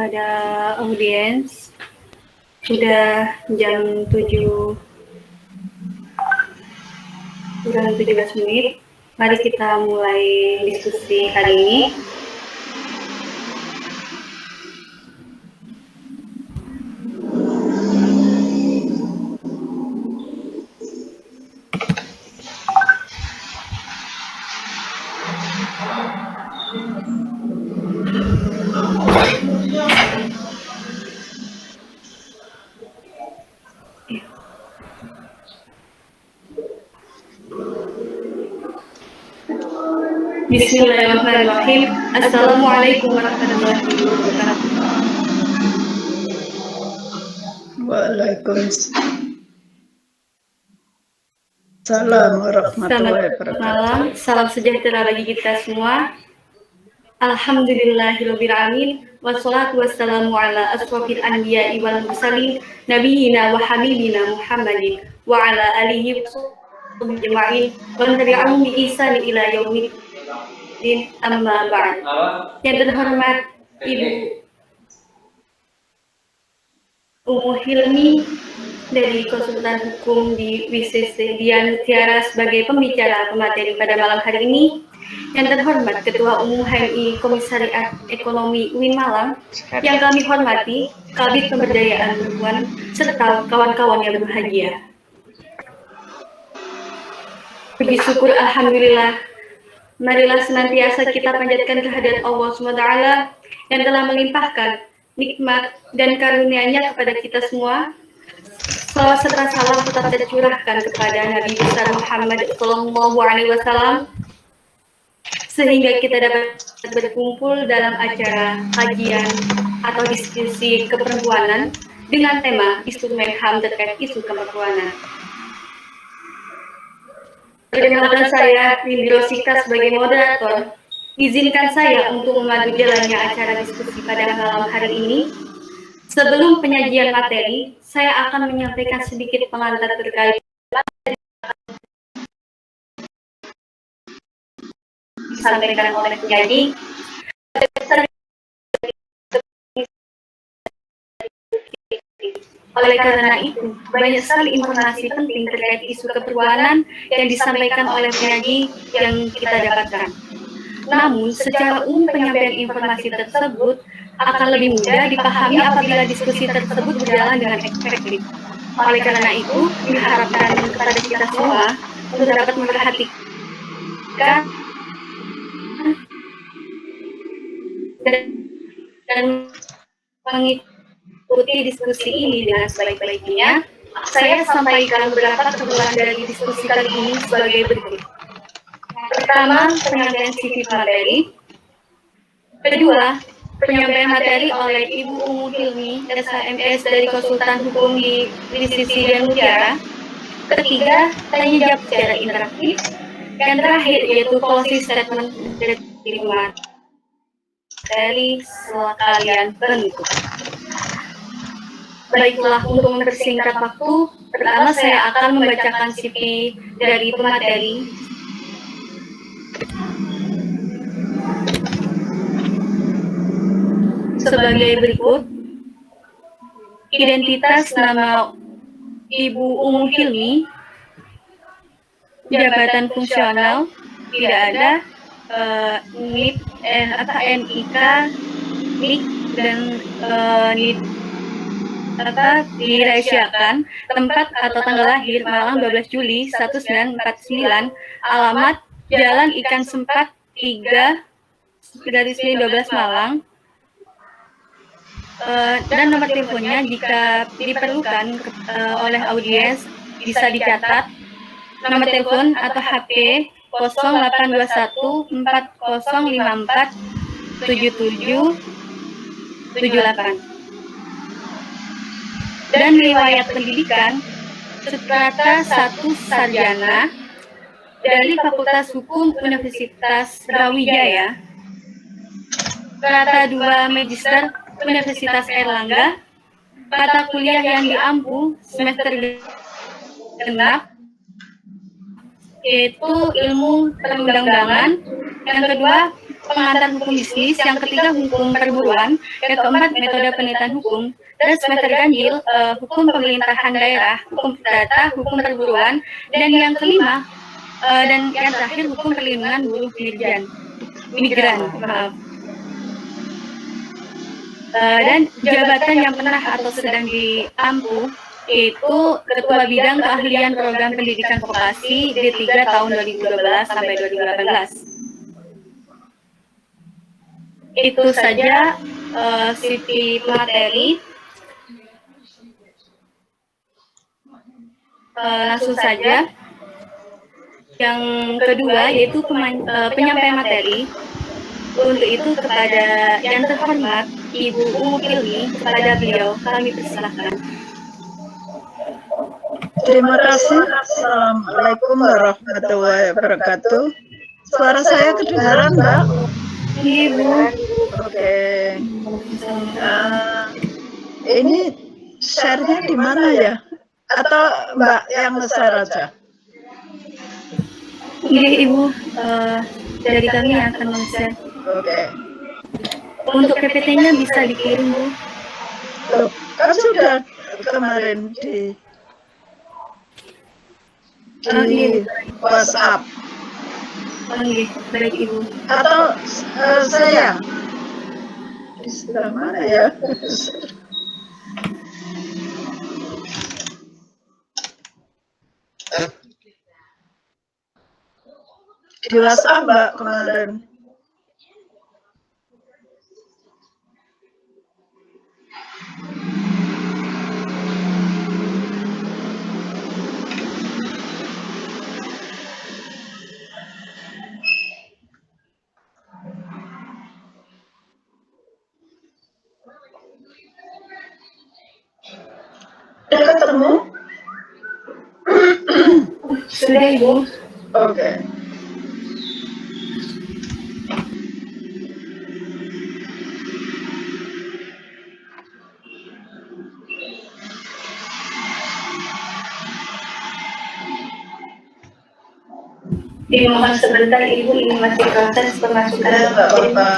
Ada audiens, sudah jam 7 kurang 17 menit. Mari kita mulai diskusi hari ini. Bismillahirrahmanirrahim. Assalamualaikum warahmatullahi wabarakatuh. Waalaikumsalam warahmatullahi wabarakatuh. Malam, salam sejahtera bagi kita semua. Alhamdulillahirrabbilalamin. Wassalatu wassalamu ala asrofil anbiya'i wal mursalin nabiyina wa habibina Muhammadin wa ala alihi wa sahbihi ajma'in wa man tabi'ahum bi ihsan ila yaumiddin, amma ba'd. Yang terhormat Ibu Umu Hilmi dari Konsultan Hukum di WCC Dian Mutiara sebagai pembicara pemateri pada malam hari ini. Yang terhormat Ketua Umum HMI Komisariat Ekonomi UIN Malang, yang kami hormati Kabid Pemberdayaan Perempuan serta kawan-kawan yang berbahagia. Puji syukur alhamdulillah, marilah senantiasa kita panjatkan kehadirat Allah SWT yang telah melimpahkan nikmat dan karunia-Nya kepada kita semua. Salawat serta salam tetap tercurahkan kepada Nabi besar Muhammad SAW, sehingga kita dapat berkumpul dalam acara kajian atau diskusi keperempuanan dengan tema instrumen HAM terkait isu keperempuanan. Perkenalkan saya, Windy Rosika sebagai moderator. Izinkan saya untuk memandu jalannya acara diskusi pada malam hari ini. Sebelum penyajian materi, saya akan menyampaikan sedikit pengantar terkait disampaikan oleh penyaji. Oleh karena itu, banyak sekali informasi penting terkait isu keperempuanan yang disampaikan oleh penyaji yang kita dapatkan. Namun, secara umum penyampaian informasi tersebut akan lebih mudah dipahami apabila diskusi tersebut berjalan dengan efektif. Oleh karena itu, diharapkan kepada kita semua untuk dapat memperhatikan dan mengikuti diskusi ini dengan sebaik-baiknya. Saya sampaikan beberapa kesimpulan dari diskusi kali ini sebagai berikut. Pertama, penyampaian CV materi. Kedua, penyampaian materi oleh Ibu Umu Hilmi, SHMS dari Konsultan Hukum di WCC Dian Mutiara. Ketiga, tanya jawab secara interaktif. Yang terakhir yaitu closing statement dari materi setelah kalian bentuk. Baiklah, untuk mempersingkat waktu, pertama saya akan membacakan CV dari pemateri. Sebagai berikut: identitas nama Ibu Umu Hilmi, jabatan fungsional tidak ada, NIK, NIK dan NIK dirahasiakan, tempat atau tanggal lahir Malang 12 Juli 1949, alamat Jalan Ikan Sempat 3/12 Malang, dan nomor teleponnya jika diperlukan oleh audiens bisa dicatat. Nomor telepon atau HP 0821 4054 7778. Dan riwayat pendidikan strata 1 sarjana dari Fakultas Hukum Universitas Brawijaya, strata 2 magister Universitas Airlangga, mata kuliah yang diampu semester genap yaitu ilmu perundang-undangan, yang kedua pengantar hukum bisnis, yang ketiga hukum perburuan, yang keempat metode penelitian hukum, dan semester ganjil hukum pemerintahan daerah, hukum perdata, hukum perburuan, dan yang kelima dan yang terakhir hukum perlindungan buruh migran, maaf. Dan jabatan yang pernah atau sedang diampu yaitu Ketua Bidang Keahlian Program Pendidikan Vokasi D3 tahun 2012 sampai 2018. Itu saja CV materi. Langsung saja. Yang kedua yaitu penyampaian materi. Untuk itu kepada yang terhormat Ibu Umu Kilmi, kepada beliau kami persilahkan. Terima kasih. Assalamualaikum warahmatullahi wabarakatuh. Suara saya kedengaran, Mbak? Ibu. Oke. Ini share-nya di mana ya? Atau Mbak yang nge-share aja? Iya, Ibu. Dari kami yang akan men-share. Oke. Untuk PPT-nya bisa dikirim, Bu. Loh, kan sudah kemarin di WhatsApp. Oke, baik Ibu. Atau saya? Di sebelah mana ya? Di WhatsApp, Mbak, kemarin. Udah ketemu? Sudah, Ibu. Oke. Mohon sebentar, Ibu, ini masih proses pemasukan. Nggak apa-apa.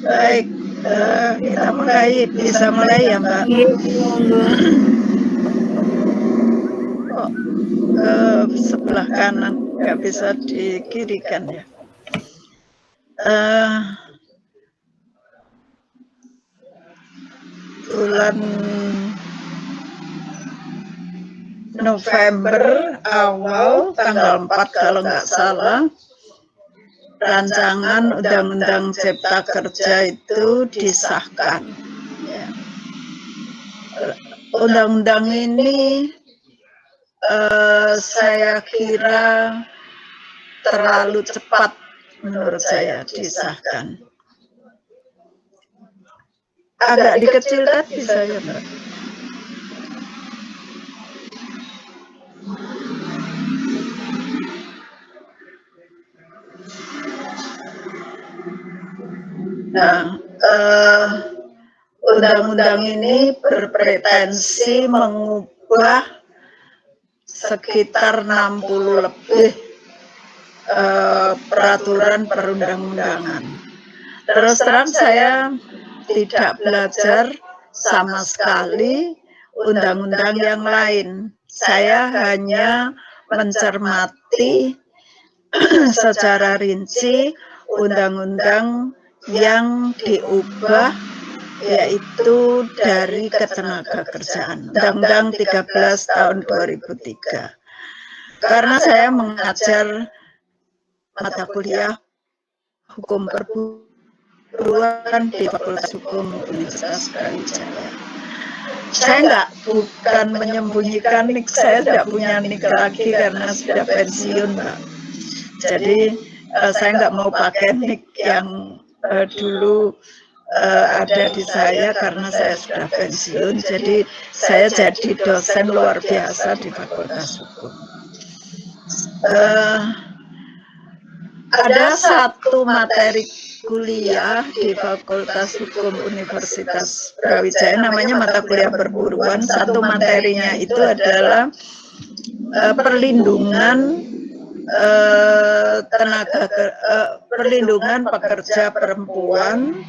Baik, kita mulai, bisa mulai ya, Mbak? Oh, sebelah kanan, nggak bisa dikirikan ya. Bulan November awal, tanggal 4 kalau nggak salah, rancangan Undang-Undang Cipta Kerja itu disahkan. Ya. Undang-undang ini saya kira terlalu cepat menurut saya disahkan. Agak dikecilkan bisa ya, Mbak? Nah, undang-undang ini berpretensi mengubah sekitar 60 lebih peraturan perundang-undangan. Terus terang saya tidak belajar sama sekali undang-undang yang lain. Saya hanya mencermati secara rinci undang-undang yang diubah, yaitu dari Ketenagakerjaan, Undang-Undang 13 tahun 2003. Karena saya mengajar mata kuliah hukum perburuan di Fakultas Hukum Universitas Brawijaya. Saya bukan menyembunyikan nik, saya tidak punya nik lagi karena sudah pensiun, Mbak. Jadi saya nggak mau pakai nik yang dulu ada di saya karena saya sudah pensiun. Jadi saya jadi dosen luar biasa di Fakultas Hukum. Ada satu materi kuliah di Fakultas Hukum Universitas Brawijaya, namanya mata kuliah perburuan. Satu materinya itu adalah perlindungan perlindungan pekerja perempuan,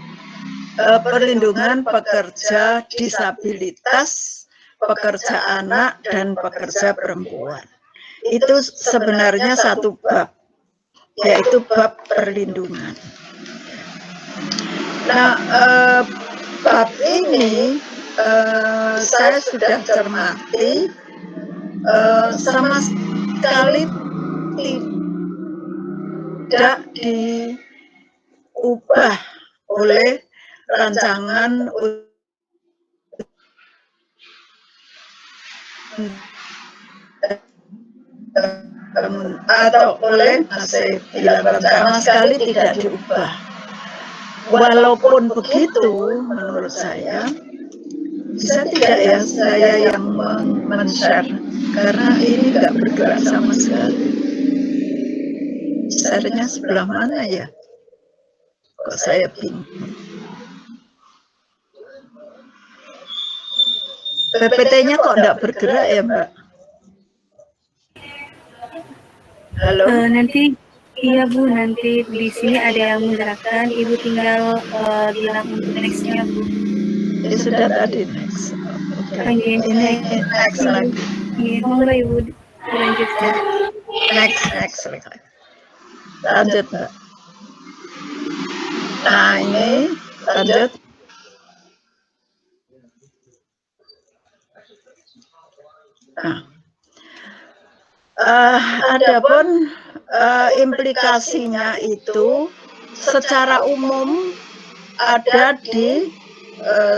perlindungan pekerja disabilitas, pekerja anak, dan pekerja perempuan. Itu sebenarnya satu bab, yaitu bab perlindungan. Nah, bab ini saya sudah cermati, sama sekali tidak diubah oleh rancangan atau oleh sama sekali tidak diubah. Walaupun begitu, menurut saya bisa tidak ya saya yang men-share, karena ini nggak bergerak sama sekali. Share-nya sebelah mana ya? Kok saya bingung. PPT-nya kok nggak bergerak ya, Mbak? Halo? Nanti iya Bu, nanti di sini ada yang menggerakkan, Ibu tinggal bilang untuk next-nya Bu. Ya sudah tadi next. Okay. Ini next lagi. Iya, monggo Ibu lanjutkan. Next lagi. Lanjut, Mbak. Nah, ini lanjut. Nah, adapun implikasinya itu secara umum ada di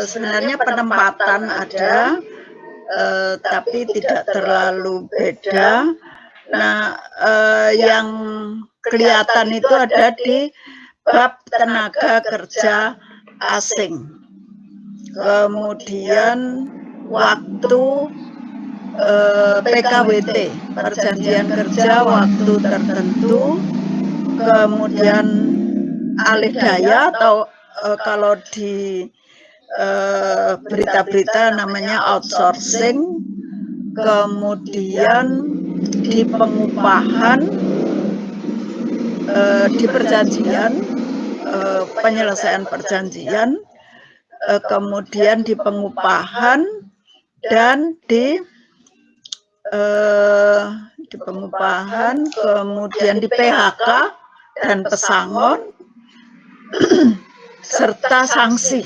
sebenarnya penempatan ada, tapi tidak terlalu beda. Nah, yang kelihatan itu ada di bab tenaga kerja asing. Kemudian waktu PKWT, perjanjian kerja waktu tertentu, kemudian alih daya atau kalau di berita-berita namanya outsourcing, kemudian di pengupahan, di perjanjian, penyelesaian perjanjian, kemudian di pengupahan, dan di pengupahan, kemudian di PHK dan pesangon, serta sanksi.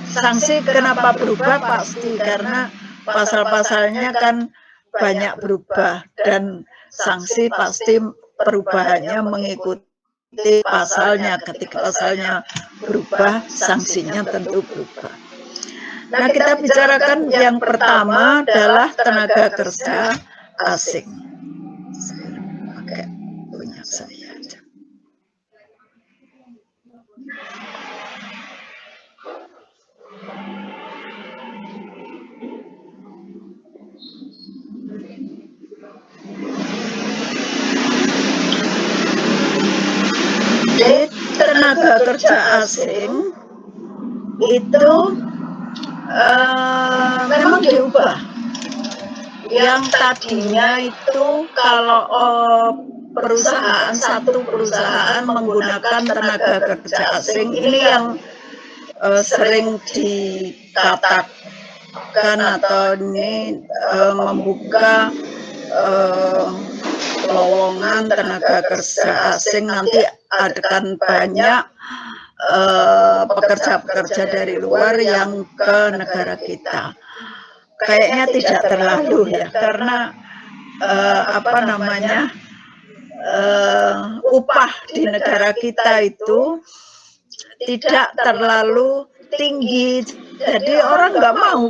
Sanksi kenapa berubah? Pasti karena pasal-pasalnya kan banyak berubah, dan sanksi pasti perubahannya mengikuti pasalnya. Ketika pasalnya berubah, sanksinya tentu berubah. Nah, kita bicarakan yang pertama adalah tenaga kerja asing. Saya pakai punya saya aja. Jadi tenaga kerja asing itu memang diubah. Yang tadinya itu kalau satu perusahaan menggunakan tenaga kerja asing, ini yang sering dikatakan atau ini membuka lowongan tenaga kerja asing, nanti akan banyak pekerja-pekerja dari luar yang ke negara kita. Kayaknya tidak terlalu ya, karena upah di negara kita itu tidak terlalu tinggi, jadi orang nggak mau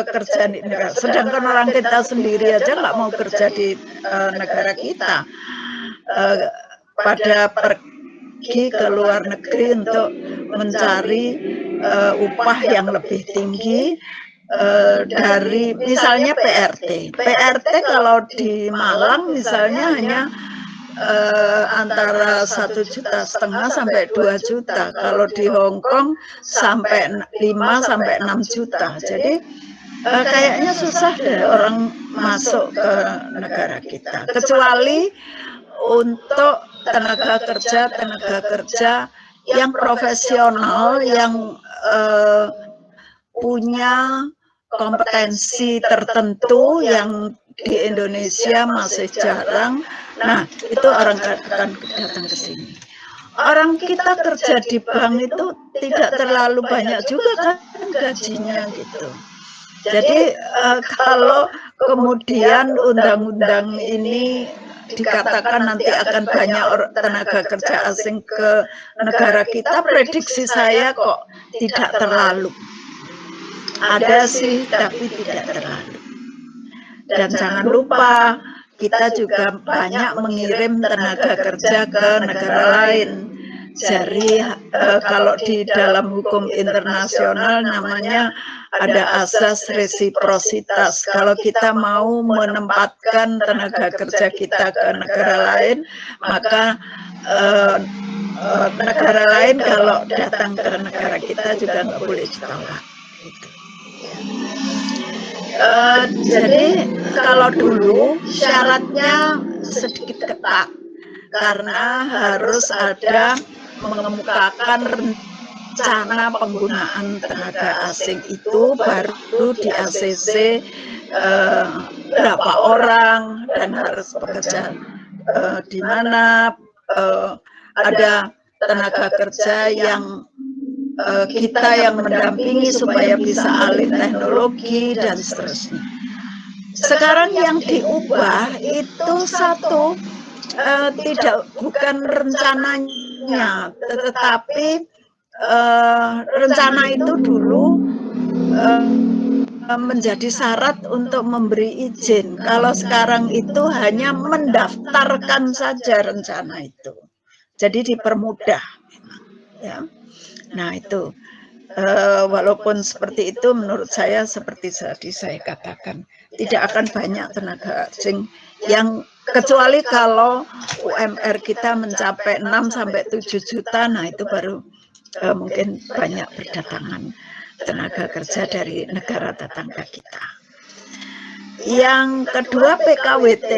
kerja di negara. Sedangkan orang kita sendiri aja nggak mau kerja di negara kita. Pada pergi ke luar negeri untuk mencari upah yang lebih tinggi dari misalnya PRT. PRT kalau di Malang misalnya hanya antara 1,5 juta sampai 2 juta. Kalau di Hong Kong sampai 5 sampai 6 juta. Jadi kayaknya susah deh orang masuk ke negara kita. Kecuali untuk tenaga kerja yang profesional, yang punya kompetensi tertentu yang di Indonesia masih jarang. Nah, itu orang akan datang ke sini. Orang kita kerja di bank itu tidak terlalu banyak juga kan gajinya gitu. Jadi kalau kemudian undang-undang ini dikatakan nanti akan banyak tenaga kerja asing ke negara kita, prediksi saya kok tidak terlalu. Ada sih, tapi tidak terlalu. Dan jangan lupa, kita juga banyak mengirim tenaga kerja ke negara lain. Jadi kalau di dalam hukum internasional namanya ada asas resiprositas. Kalau kita mau menempatkan tenaga kerja kita ke negara lain, maka negara lain kalau datang ke negara kita juga nggak boleh ditolak. Gitu. Jadi kalau dulu syaratnya sedikit ketat karena harus ada mengemukakan rencana penggunaan tenaga asing itu, baru di ACC berapa orang dan harus bekerja di mana, ada tenaga kerja yang kita yang mendampingi supaya bisa alih teknologi dan seterusnya. Sekarang yang diubah itu satu, bukan rencananya, tetapi rencana itu dulu menjadi syarat untuk memberi izin. Kalau sekarang itu hanya mendaftarkan saja rencana itu, jadi dipermudah. Ya. Nah itu, walaupun seperti itu menurut saya seperti tadi saya katakan, tidak akan banyak tenaga asing yang, kecuali kalau UMR kita mencapai 6 sampai 7 juta, nah itu baru mungkin banyak berdatangan tenaga kerja dari negara tetangga kita. Yang kedua PKWT,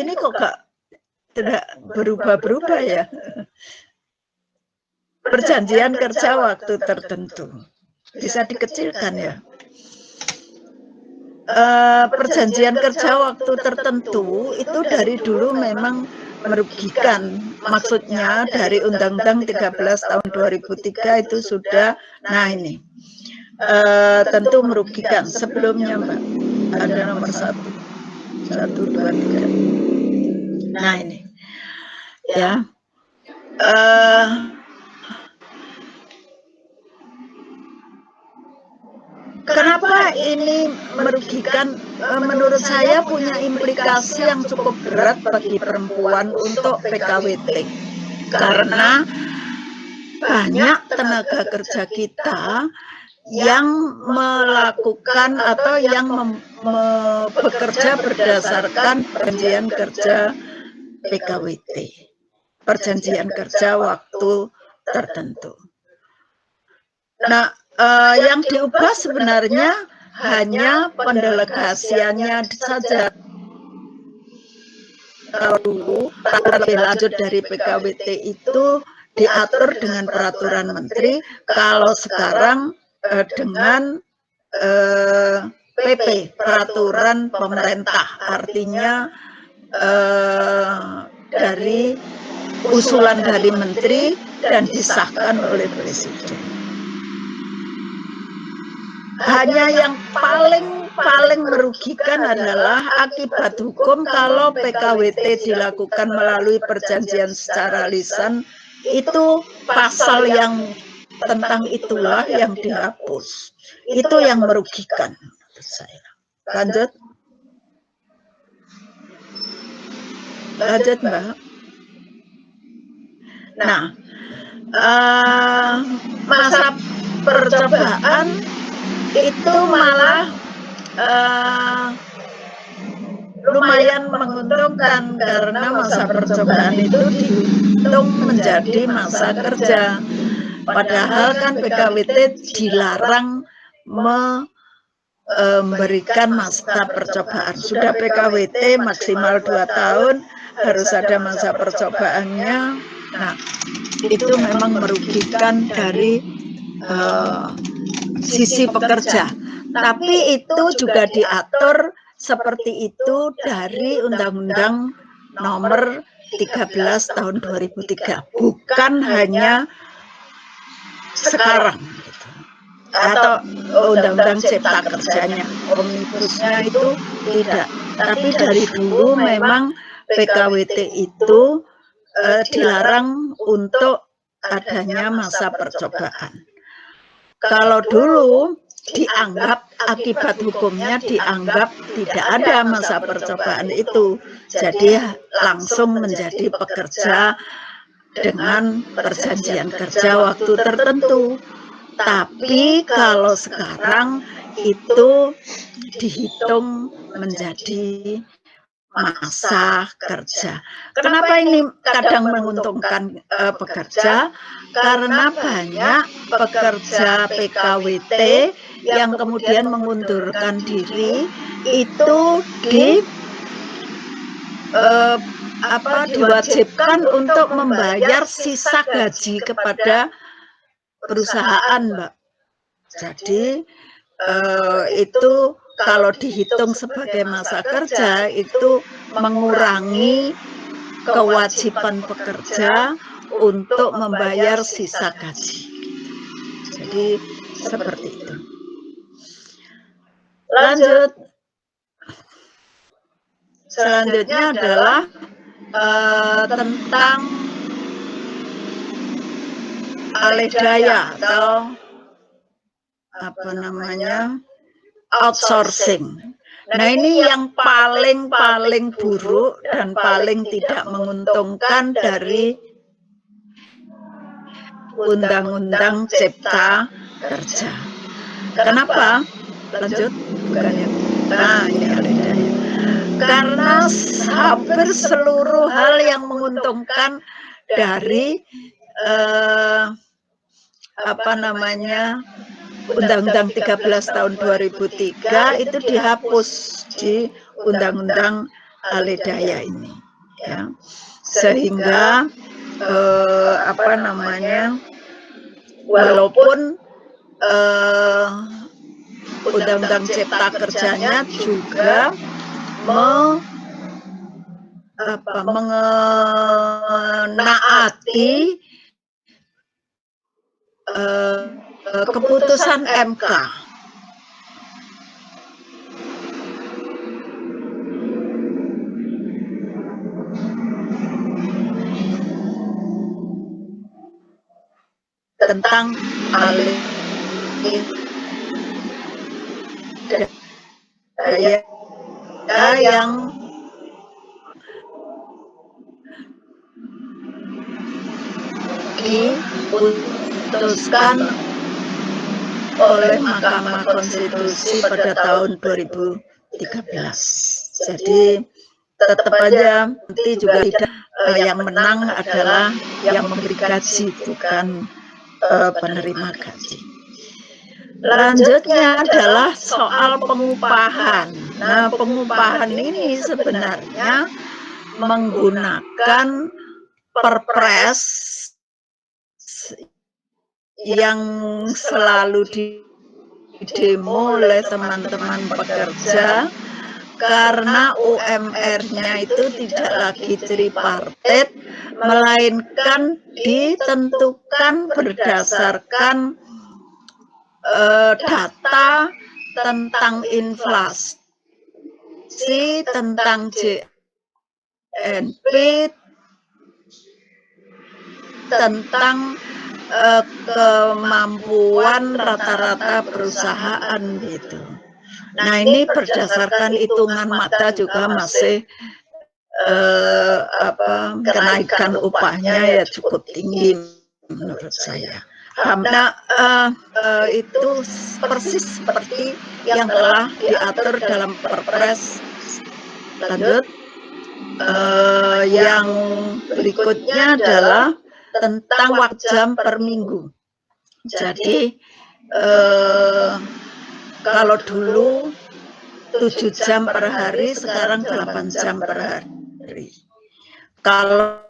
ini kok tidak berubah-berubah ya. Perjanjian kerja waktu tertentu bisa dikecilkan ya. Perjanjian kerja waktu tertentu itu dari dulu memang merugikan. Maksudnya dari Undang-Undang 13 tahun 2003 itu sudah, nah ini tentu merugikan. Sebelumnya Mbak ada nomor 1, 2, 3. Nah ini ya. Kenapa ini merugikan? Menurut saya punya implikasi yang cukup berat bagi perempuan untuk PKWT. Karena banyak tenaga kerja kita yang melakukan atau yang bekerja berdasarkan perjanjian kerja PKWT. Perjanjian kerja waktu tertentu. Nah, yang diubah sebenarnya hanya pendelegasiannya saja. Kalau dulu peraturan lebih lanjut dari PKWT itu diatur dengan peraturan menteri, kalau sekarang dengan PP, peraturan pemerintah, artinya dari usulan dari menteri dan disahkan oleh presiden. Hanya yang paling merugikan merugikan adalah akibat hukum kalau PKWT dilakukan melalui perjanjian secara lisan, itu pasal yang tentang itulah yang dihapus. Itu yang merugikan menurut saya. Lanjut. Lanjut, Mbak. Nah, masa percobaan itu malah lumayan menguntungkan karena masa percobaan itu dihitung menjadi masa kerja. Padahal kan PKWT dilarang memberikan masa percobaan. Sudah PKWT maksimal 2 tahun, harus ada masa percobaannya. Nah, itu memang merugikan dari sisi pekerja. Tapi itu juga diatur seperti itu dari Undang-Undang Nomor 13 tahun 2003. Bukan hanya sekarang gitu. Atau Undang-Undang Cipta Kerjanya, omnibusnya itu tidak. Tapi dari dulu memang PKWT itu dilarang untuk adanya masa percobaan. Kalau dulu dianggap akibat hukumnya dianggap tidak ada masa percobaan itu, jadi langsung menjadi pekerja dengan perjanjian kerja waktu tertentu. Tapi kalau sekarang itu dihitung menjadi masa kerja. Kenapa ini kadang menguntungkan pekerja? Karena banyak pekerja PKWT yang kemudian mengundurkan diri itu diwajibkan untuk membayar sisa gaji kepada perusahaan, Mbak. Jadi itu kalau dihitung sebagai masa kerja itu mengurangi kewajiban pekerja untuk membayar sisa gaji. Jadi seperti itu. Lanjut. Selanjutnya adalah tentang alih daya atau apa namanya outsourcing. Nah, ini yang paling buruk dan paling tidak menguntungkan dari Undang-Undang Cipta Kerja. Kenapa? Lanjut, bukannya. Nah, ini alih daya. Karena hampir seluruh hal yang menguntungkan dari apa namanya Undang-Undang 13 tahun 2003 itu dihapus di Undang-Undang alih daya ini, ya. Sehingga apa namanya walaupun Undang-Undang Cipta Kerjanya juga menaati keputusan MK. Tentang alih daya yang diputuskan oleh Mahkamah Konstitusi pada tahun 2013. Jadi tetap aja nanti juga tidak yang menang adalah yang memberi gaji, bukan penerima gaji. Lanjutnya adalah soal pengupahan. Nah, pengupahan ini sebenarnya menggunakan Perpres yang selalu didemo oleh teman-teman pekerja karena UMR-nya itu tidak lagi tripartit, melainkan ditentukan berdasarkan data tentang inflasi tentang JNP, tentang kemampuan rata-rata perusahaan gitu. Nah, ini berdasarkan hitungan mata juga masih kenaikan upahnya ya cukup tinggi menurut saya. Nah, itu persis seperti yang telah diatur dalam Perpres. Lanjut, yang berikutnya adalah tentang waktu jam per minggu. Jadi kalau dulu 7 jam per hari, sekarang 8 jam per hari. Kalau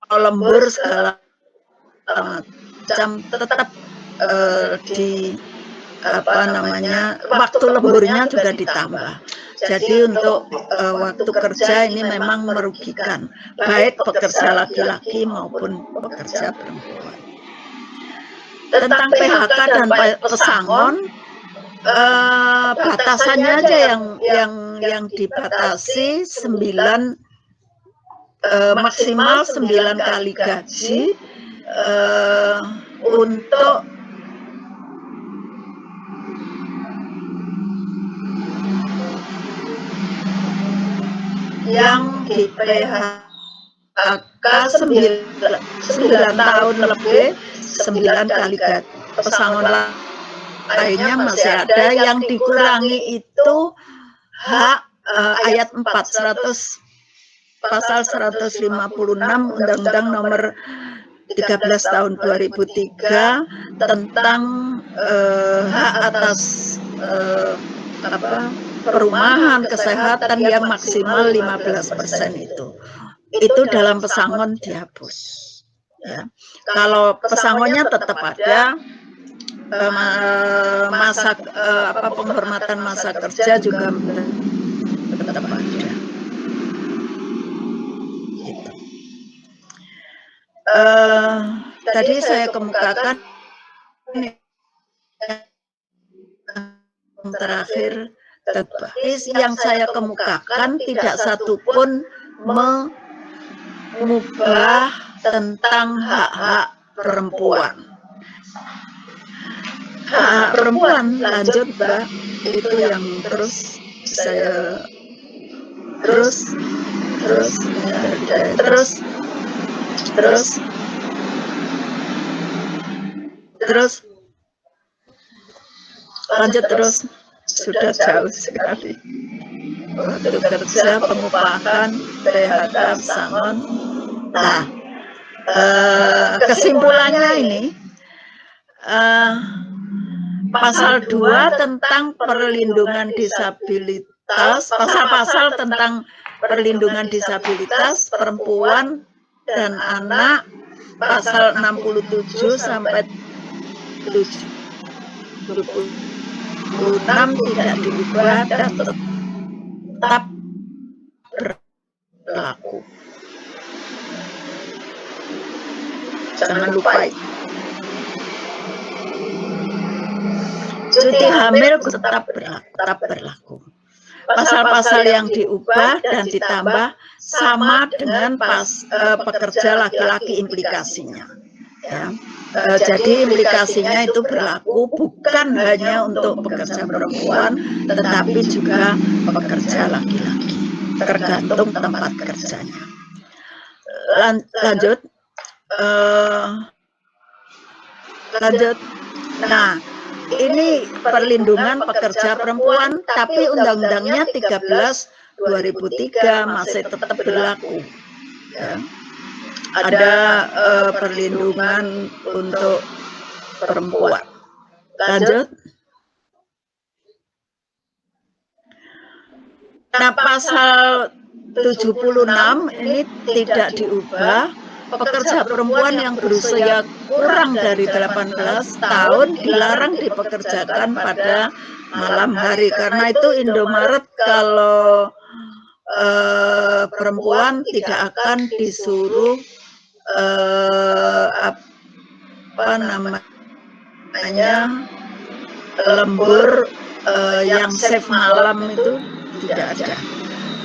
lembur segala macam tetap di waktu lemburnya juga ditambah. Jadi untuk waktu kerja ini memang merugikan, baik pekerja laki-laki maupun pekerja perempuan. Tentang PHK dan pesangon, batasannya aja yang dibatasi 9 maksimal 9 kali gaji untuk yang di PHK 9 tahun lebih 9 kali gaji. Pesangon lainnya masih ada yang dikurangi itu hak ayat 4 pasal 156 Undang-Undang Nomor 13 tahun 2003 tentang hak atas perumahan kesehatan yang maksimal 15% itu dalam pesangon dihapus. Ya. Kalau pesangonnya tetap ada, penghormatan masa kerja juga tetap ada. Gitu. Tadi saya kemukakan yang terakhir, yang saya kemukakan tidak satupun mengubah tentang hak-hak perempuan. Hak perempuan, lanjut Mbak, itu yang terus saya terus lanjut terus, sudah jauh sekali. Waktu kerja, pengupahan, PHK, pesangon. Nah, kesimpulannya ini, pasal 2 tentang perlindungan disabilitas, pasal-pasal tentang perlindungan disabilitas perempuan dan anak, pasal 67 sampai 76 tidak diubah dan tetap berlaku. Jangan lupa itu. Cuti hamil tetap berlaku. Pasal-pasal yang diubah dan ditambah sama dengan pekerja laki-laki implikasinya. Ya. Jadi implikasinya itu berlaku bukan hanya untuk pekerja perempuan, tetapi juga pekerja laki-laki, tergantung tempat kerjanya. Lanjut. Nah, ini perlindungan pekerja perempuan, tapi undang-undangnya 13/2003 masih tetap berlaku. Ya. Ada perlindungan untuk perempuan. Lanjut. Nah, pasal 76 ini tidak diubah. Pekerja perempuan yang berusia kurang dari 18 tahun dilarang dipekerjakan pada malam hari. Karena itu Indomaret kalau perempuan tidak akan disuruh lembur yang shift malam itu tidak ada,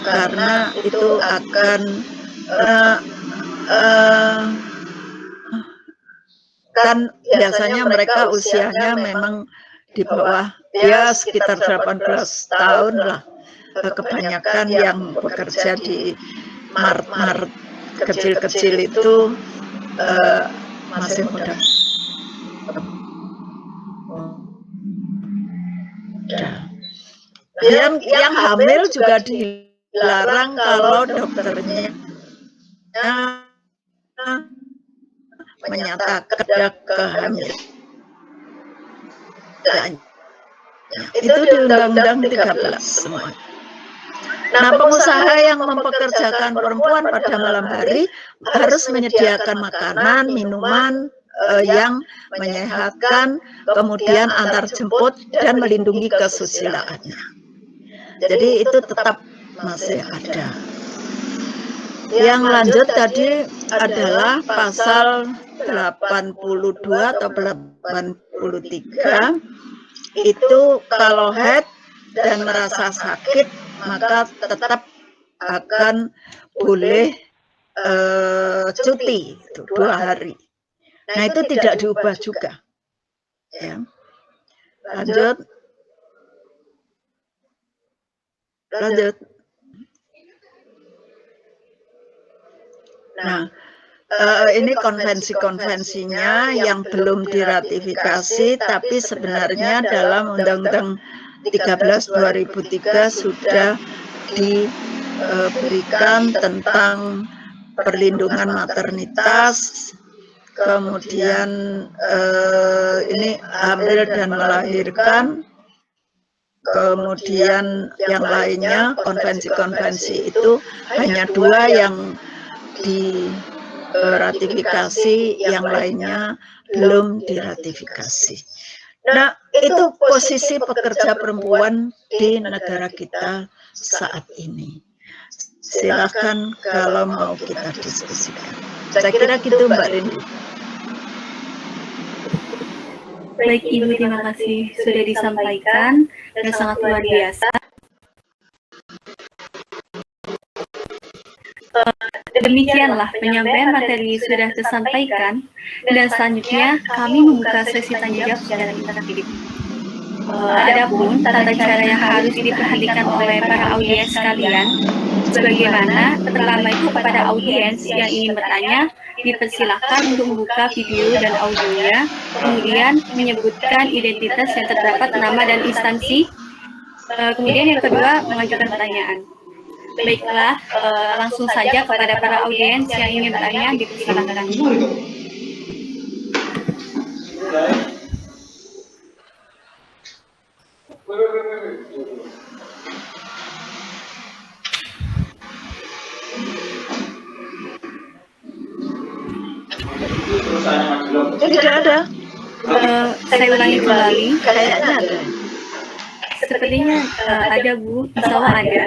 karena itu akan kan biasanya mereka usianya memang di bawah ya sekitar 18 tahun lah, kebanyakan yang bekerja di mart-mart kecil-kecil itu masih muda. Yang hamil juga dilarang kalau dokternya menyatakan ada kehamilan. Itu di Undang-Undang 13 semua. Nah, pengusaha yang mempekerjakan perempuan pada malam hari harus menyediakan makanan, minuman yang menyehatkan, kemudian antar jemput dan melindungi kesusilaannya. Jadi itu tetap masih ada. Yang lanjut tadi adalah pasal 82 atau 83. Itu kalau head dan merasa sakit maka tetap akan boleh cuti itu 2 hari. Nah itu tidak diubah juga. Ya. Lanjut. Nah, ini konvensi-konvensinya yang belum diratifikasi, tapi sebenarnya dalam Undang-Undang 13 2003 sudah diberikan tentang perlindungan maternitas, kemudian ini hamil dan melahirkan, kemudian yang lainnya konvensi-konvensi itu hanya 2 yang diratifikasi, yang lainnya belum diratifikasi. Nah, itu posisi pekerja perempuan di negara kita saat ini. Silakan kalau mau kita diskusikan. Saya kira gitu Mbak Rindy. Baik Ibu, terima kasih sudah disampaikan dan sangat luar biasa. Demikianlah penyampaian materi sudah tersampaikan, dan selanjutnya kami membuka sesi tanya jawab secara interaktif. Adapun tata cara yang harus diperhatikan oleh para audiens sekalian, sebagaimana pertama itu kepada audiens yang ingin bertanya, dipersilakan untuk membuka video dan audionya, kemudian menyebutkan identitas yang terdapat nama dan instansi, kemudian yang kedua mengajukan pertanyaan. Baiklah, langsung saja kepada para audiens yang ingin bertanya, dipersilakan. Tidak ada. Saya ulangi kembali. Kayaknya ada. Sepertinya ada Bu, insya Allah ada.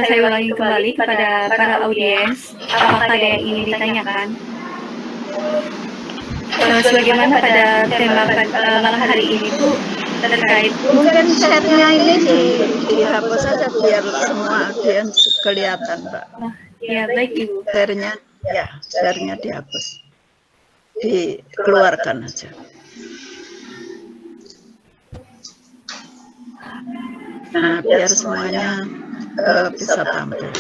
Saya ulangi kembali kepada para audiens, apakah ada yang ingin ditanyakan? Sebagaimana pada tema malam hari ini tuh terkait. Mungkin share-nya ini dihapus saja biar semua audiens kelihatan, Mbak. Ya baik Ibu. Share-nya dihapus, dikeluarkan aja. Nah, biar semuanya bisa tampil,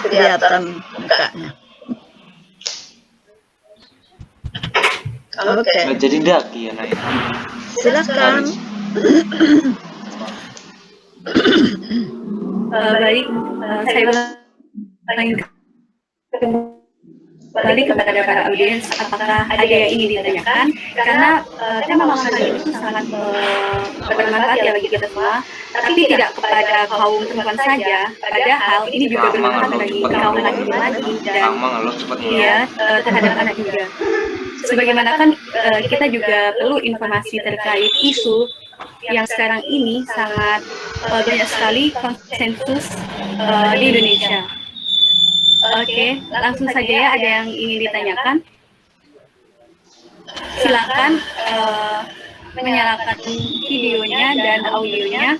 kelihatan mukanya. Oke. Jadi daki ya Nay. Silakan. Baik, saya ulangi kembali kepada para audiens, apakah ada yang ingin ditanyakan? Karena tema malam hari ini sangat bermanfaat ya bagi kita semua, tapi tidak kepada kaum perempuan saja. Padahal ini juga bermanfaat bagi kaum laki-laki dan terhadap anak juga. Sebagaimana kan kita juga perlu informasi terkait isu yang sekarang ini sangat banyak sekali konsensus di Indonesia. Oke, langsung saja ya, ada yang ingin ditanyakan. Silakan menyalakan videonya dan audionya.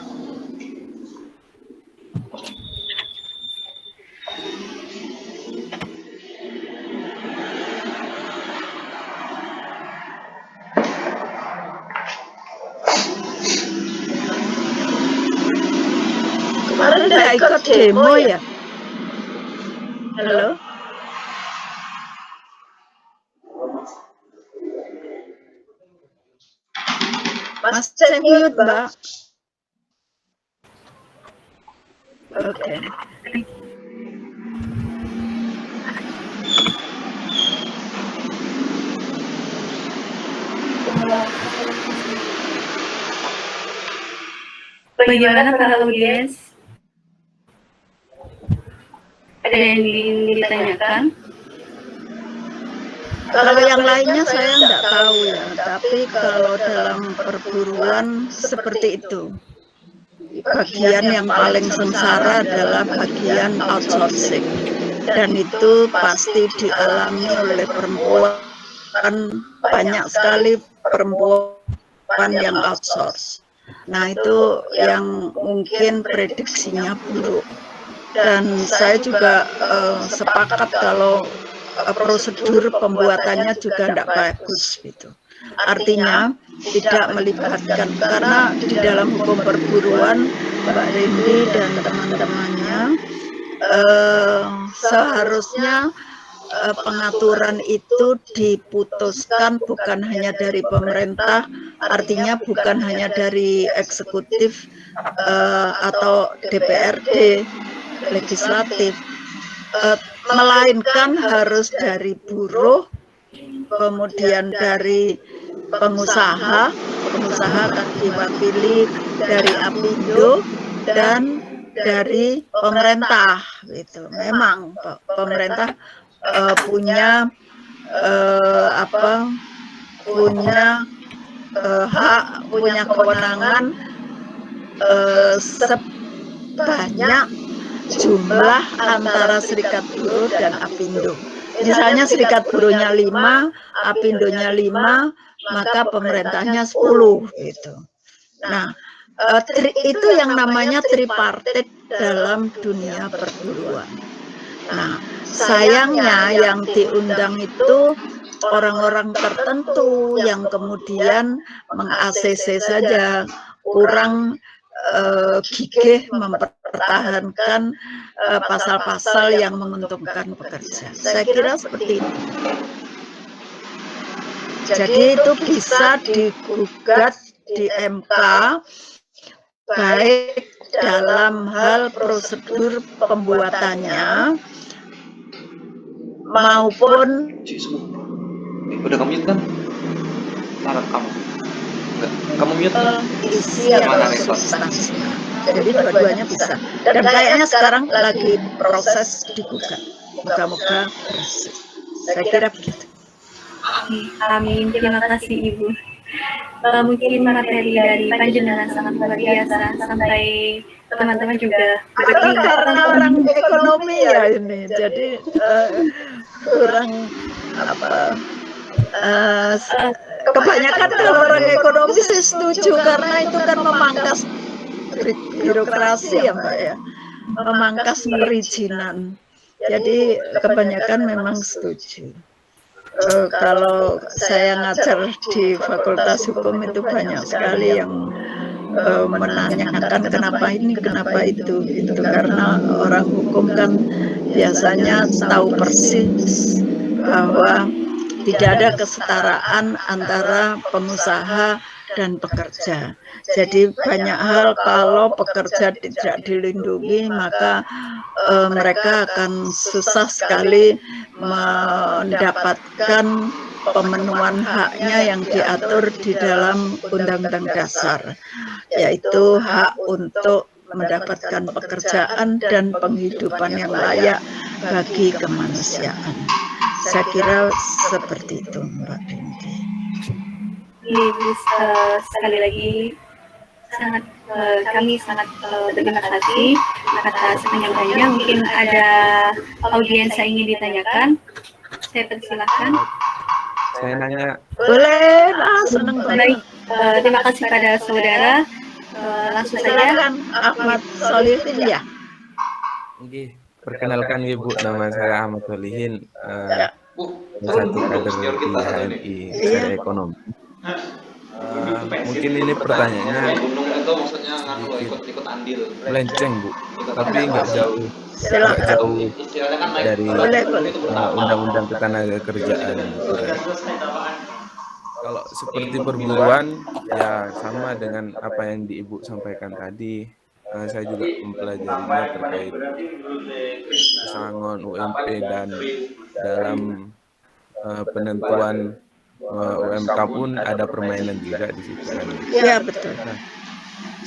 Kemarin nggak ikut demo ya? Halo? Mas saya mute, Mbak. Oke. Bagaimana para audiens? Ada yang ingin ditanyakan? Kalau yang lainnya saya nggak tahu ya, tapi kalau dalam perburuan seperti itu. Bagian yang paling sengsara adalah bagian outsourcing. Dan itu pasti dialami oleh perempuan. Banyak sekali perempuan yang outsource. Nah itu yang mungkin prediksinya buruk. Dan saya juga sepakat kalau prosedur pembuatannya juga tidak bagus gitu. Artinya tidak melibatkan, karena di dalam hukum perburuan Mbak Rindi dan teman-temannya seharusnya pengaturan itu diputuskan bukan hanya dari pemerintah, artinya bukan hanya dari eksekutif atau DPRD legislatif, melainkan harus dari buruh, kemudian dari pengusaha akan diwakili dari Apindo dan dari pemerintah gitu. Memang pemerintah punya hak, punya kewenangan sebanyak jumlah antara serikat buruh dan Apindo. Misalnya serikat buruhnya 5, Apindonya 5, maka pemerintahnya 10 gitu. Nah, itu yang namanya tripartit dalam dunia perburuan. Nah, sayangnya yang diundang itu orang-orang tertentu yang kemudian meng-ACC saja, kurang gigih mempertahankan pasal-pasal yang menguntungkan pekerja. Saya kira seperti itu. Jadi itu bisa digugat di MK, baik dalam hal prosedur pembuatannya maupun udah kamu mute kan? Mana kamu? Enggak, kamu mute isi atau substansinya. Jadi dua-duanya bisa. Dan kayaknya sekarang lagi proses digugat. Moga-moga berhasil. Saya kira begitu. Amin, terima kasih Ibu. Mungkin materi dari panjenengan sangat luar biasa, sampai teman-teman juga karena orang ekonomi ya ini, jadi kurang kebanyakan kalau orang ekonomi sih setuju, karena itu kan memangkas birokrasi ya Mbak ya, memangkas perizinan. Jadi kebanyakan memang setuju. Kalau saya ngajar di Fakultas Hukum itu banyak sekali yang menanyakan kenapa ini, kenapa itu, gitu. Karena orang hukum kan biasanya tahu persis bahwa tidak ada kesetaraan antara pengusaha dan pekerja. Jadi banyak hal kalau pekerja tidak dilindungi, maka mereka akan susah sekali mendapatkan pemenuhan haknya yang diatur di dalam Undang-Undang Dasar, yaitu hak untuk mendapatkan pekerjaan dan penghidupan yang layak bagi kemanusiaan. Saya kira seperti itu, Mbak Rindy. Ibu, sekali lagi kami sangat berterima kasih atas penyampaiannya. Mungkin ada audiens yang ingin ditanyakan. Saya persilahkan. Saya nanya. Boleh lah, seneng banget. Terima kasih pada saudara. Langsung saja. Silakan Ahmad Solihin ya. Oke, perkenalkan Ibu, nama saya Ahmad Solihin. Satu kader di HMI Syariah Ekonomi. Mungkin ini pertanyaannya sedikit melenceng, Bu, tapi nggak jauh dari undang-undang ketenagakerjaan. Kalau seperti perburuan, ya sama dengan apa yang Ibu sampaikan tadi. Saya juga mempelajarinya terkait pesangon UMP dan dalam penentuan UMK pun ada permainan juga di situ kan. Iya betul. Nah,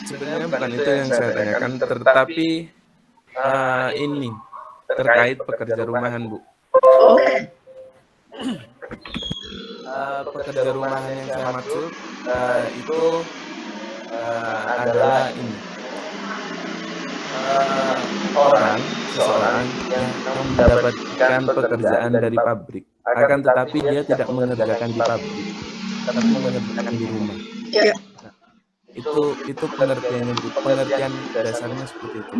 sebenarnya bukan itu yang saya tanyakan, tetapi ini terkait pekerja rumahan, Bu. Oke. Pekerja rumahan yang saya maksud itu adalah ini seseorang yang mendapatkan pekerjaan dari pabrik, akan tetapi dia tidak mengerjakan di pabrik, tapi mengerjakan di rumah. Ya. Nah, itu pengertiannya, Bu. Pengertian dasarnya seperti itu.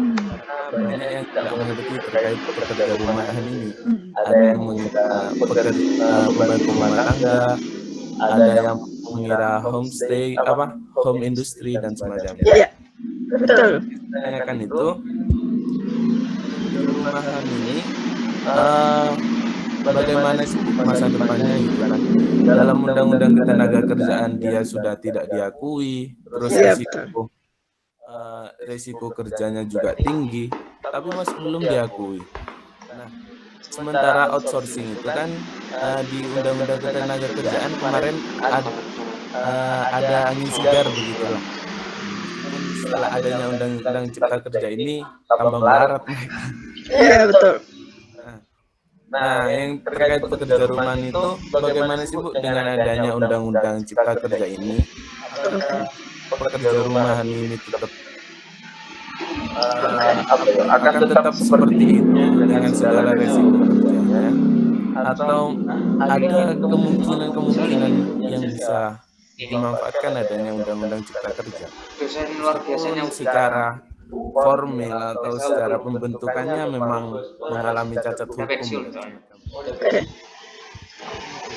Banyak yang tidak mengerti terkait pekerja rumahan ini. Ada yang mengira pembantu rumah tangga, ada yang mengira homestay, home industry dan semacamnya. Iya, betul. Tanyakan itu, rumahan ini bagaimana sih masa depannya gitu kan? Dalam undang-undang ketenagakerjaan dia sudah tidak diakui, terus resiko kerjanya juga tinggi, tapi masih belum diakui. Nah, sementara outsourcing itu kan di undang-undang ketenagakerjaan kemarin ada angin segar begitulah. Setelah adanya undang-undang cipta kerja ini tambah melarat. Iya betul. Nah, yang terkait pekerja rumahan itu bagaimana sih, Bu, dengan adanya undang-undang cipta kerja ini? Pekerja rumahan ini akan tetap seperti itu dengan segala resiko kerjanya, atau ada kemungkinan yang bisa dimanfaatkan adanya undang-undang cipta kerja meskipun secara formil atau secara pembentukannya memang mengalami cacat hukum.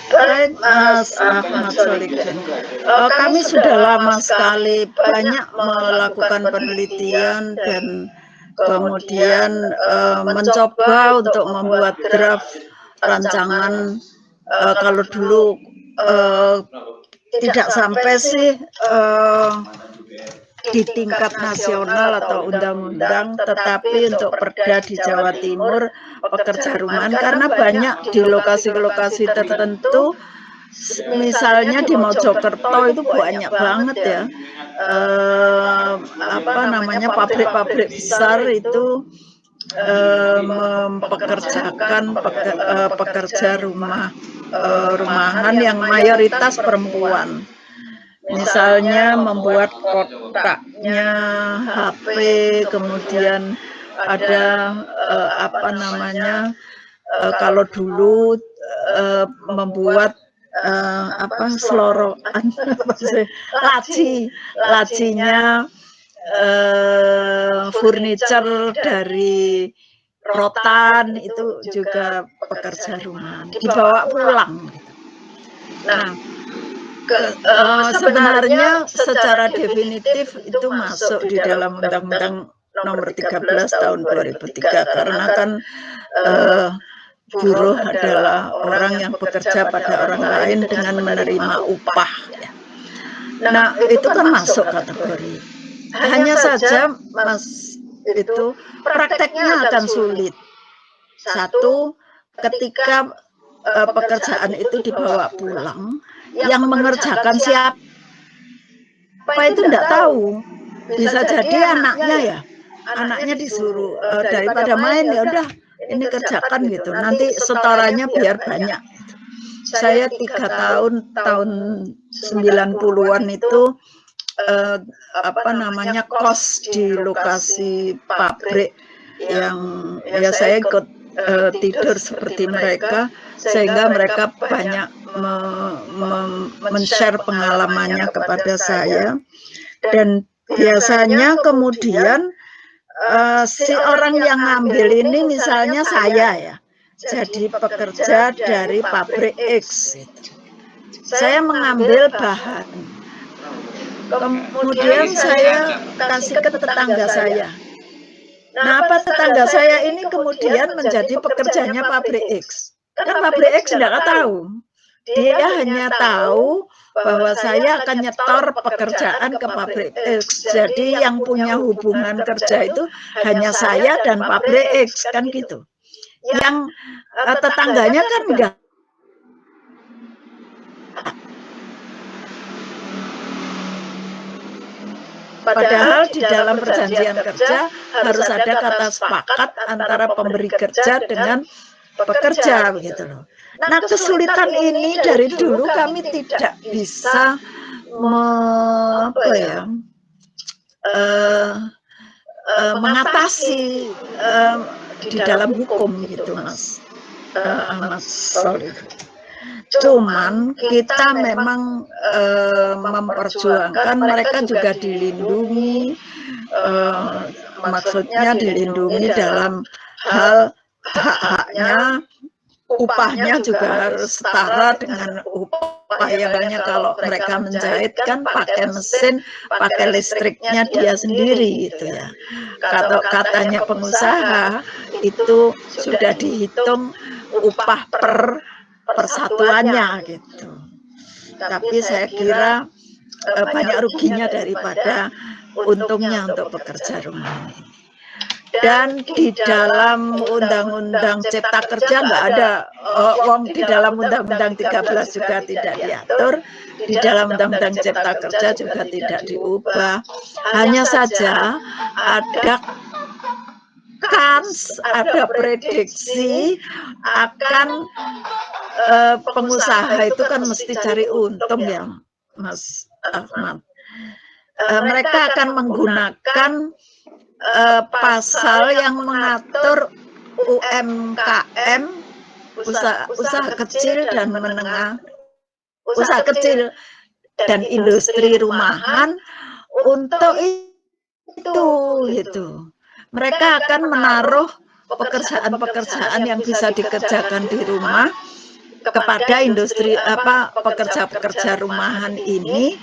Baik, Mas Ahmad Solihin. Kami sudah lama sekali banyak melakukan penelitian dan kemudian mencoba untuk membuat draft rancangan. Kalau dulu tidak sampai sih di tingkat nasional atau undang-undang, tetapi untuk perda di Jawa Timur pekerja rumahan, karena banyak di lokasi-lokasi tertentu, misalnya di Mojokerto itu banyak banget ya, pabrik-pabrik besar itu mempekerjakan pekerja rumahan yang mayoritas perempuan. Misalnya membuat kotaknya HP, kemudian ada kalau dulu membuat selorokan, lacinya furniture dari rotan, itu juga pekerja rumahan, dibawa pulang. Nah, sebenarnya secara definitif itu masuk di dalam Undang-Undang Nomor 13 Tahun 2003, karena kan buruh adalah orang yang bekerja pada orang lain dengan menerima upah. Nah, itu kan masuk kategori. Hanya saja, Mas, itu prakteknya akan sulit. Satu, ketika pekerjaan itu dibawa pulang, yang mengerjakan siapa itu tidak tahu. Bisa jadi anaknya disuruh daripada main, ya udah ini kerjakan gitu. Nanti setorannya biar banyak. Saya 3 tahun 90-an itu apa namanya kos di lokasi pabrik yang ya saya ikut tidur seperti mereka, sehingga mereka banyak men-share pengalamannya kepada saya. Dan biasanya kemudian si orang yang ngambil ini misalnya saya ya, jadi pekerja dari pabrik X, saya mengambil bahan, kemudian saya kasih ke tetangga saya. Nah, apa tetangga saya ini kemudian menjadi pekerjanya pabrik X. Kan pabrik X tidak tahu. Dia hanya tahu bahwa saya akan nyetor pekerjaan ke pabrik X. Jadi yang punya hubungan kerja itu hanya saya dan pabrik X, kan gitu. Yang tetangganya kan enggak. Padahal di dalam perjanjian kerja harus ada kata sepakat antara pemberi kerja dengan pekerja, begitu loh. Nah, kesulitan ini dari dulu kami tidak bisa mengatasi di dalam hukum gitu, Mas Ahmad Sholih. Cuman kita memang memperjuangkan mereka juga dilindungi, maksudnya dilindungi dalam hal hak-haknya, upahnya juga harus setara dengan upah yang lainnya. Kalau mereka menjahit kan pakai mesin, pakai listriknya dia sendiri gitu ya. Katanya pengusaha itu sudah dihitung upah per persatuannya gitu. Tapi saya kira banyak ruginya daripada untungnya untuk pekerja rumahan ini. Dan di dalam Undang-Undang Cipta Kerja nggak ada, di dalam Undang-Undang 13 juga tidak diatur, di dalam Undang-Undang Cipta Kerja juga tidak diubah. Hanya saja ada kans, ada prediksi akan pengusaha itu kan mesti cari untung ya, Mas Ahmad. Mereka akan menggunakan pasal yang mengatur UMKM, usaha kecil dan menengah, usaha kecil dan industri rumahan untuk itu gitu. Mereka akan menaruh pekerjaan-pekerjaan yang bisa dikerjakan di rumah kepada industri pekerja-pekerja rumahan ini,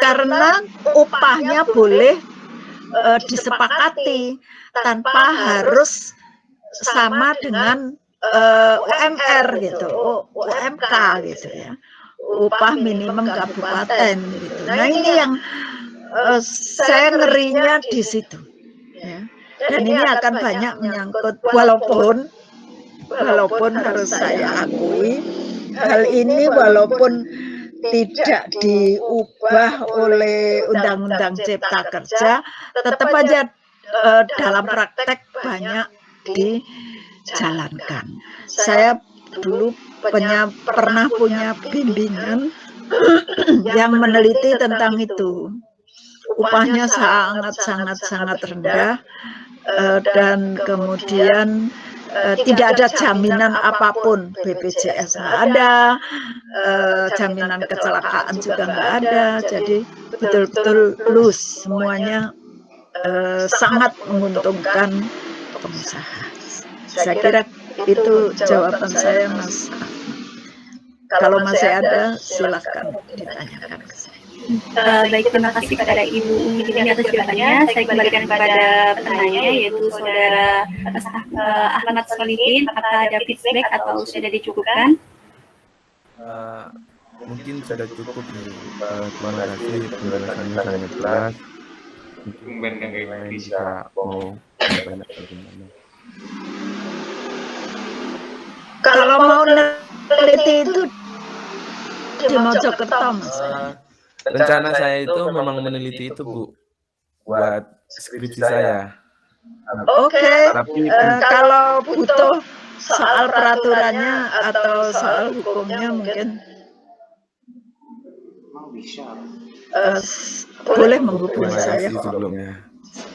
karena upahnya boleh disepakati tanpa harus sama dengan UMR gitu, UMK gitu ya, upah minimum kabupaten gitu. Nah, ini yang saya ngerinya di situ ya. Dan ini akan banyak menyangkut, walaupun harus saya akui hal ini walaupun tidak diubah oleh Undang-Undang Cipta Kerja, tetap aja dalam praktek banyak dijalankan. Saya dulu pernah punya bimbingan yang meneliti tentang itu. Upahnya sangat rendah, dan kemudian tidak ada jaminan apapun, BPJS nggak ada, jaminan kecelakaan juga nggak ada, jadi betul-betul loose semuanya, sangat menguntungkan pengusaha. Saya kira itu jawaban saya, Mas. Kalau masih ada, silakan ditanyakan ke saya. Baik, terima kasih kepada Ibu Umi Tini atas jawabannya. Saya kembalikan kepada penanya, yaitu Saudara Ahmad Sholihin. Apakah ada feedback atau sudah dicukupkan? Mungkin sudah cukup nih. Terima kasih, penjelasannya sangat jelas. Mungkin yang lain bisa mau banyak bagaimana. Kalau mau neliti itu di Mojokerto, Mas. Rencana saya itu memang meneliti itu, Bu, buat skripsi saya. Oke. Tapi kalau butuh soal peraturannya atau soal hukumnya mungkin bisa. Boleh Terima menghubungi saya kasih kok. sebelumnya.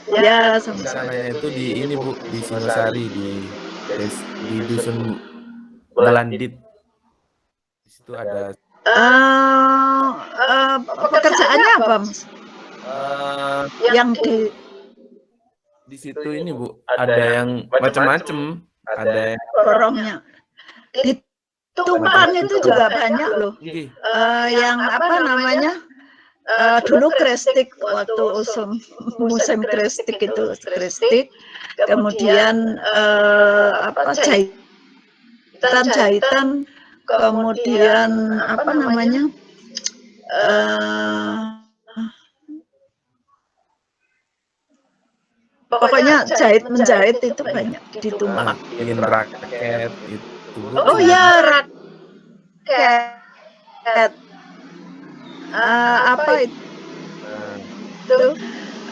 Ya, Di sama-sama. sananya itu di ini Bu, di Singosari di dusun Melandit. Di situ ada Pekerjaannya apa, Mas? eh Yang di situ ini Bu, ada yang macam-macam, ada yang dorongnya di Tupan itu juga banyak loh. nggih, Yang apa namanya? Dulu Krestik waktu musim Krestik itu Krestik, kemudian apa jahitan, kemudian apa namanya? Pokoknya menjahit itu banyak di Tumpang. bikin raket itu Bu. Oh ya, raket. Apa itu?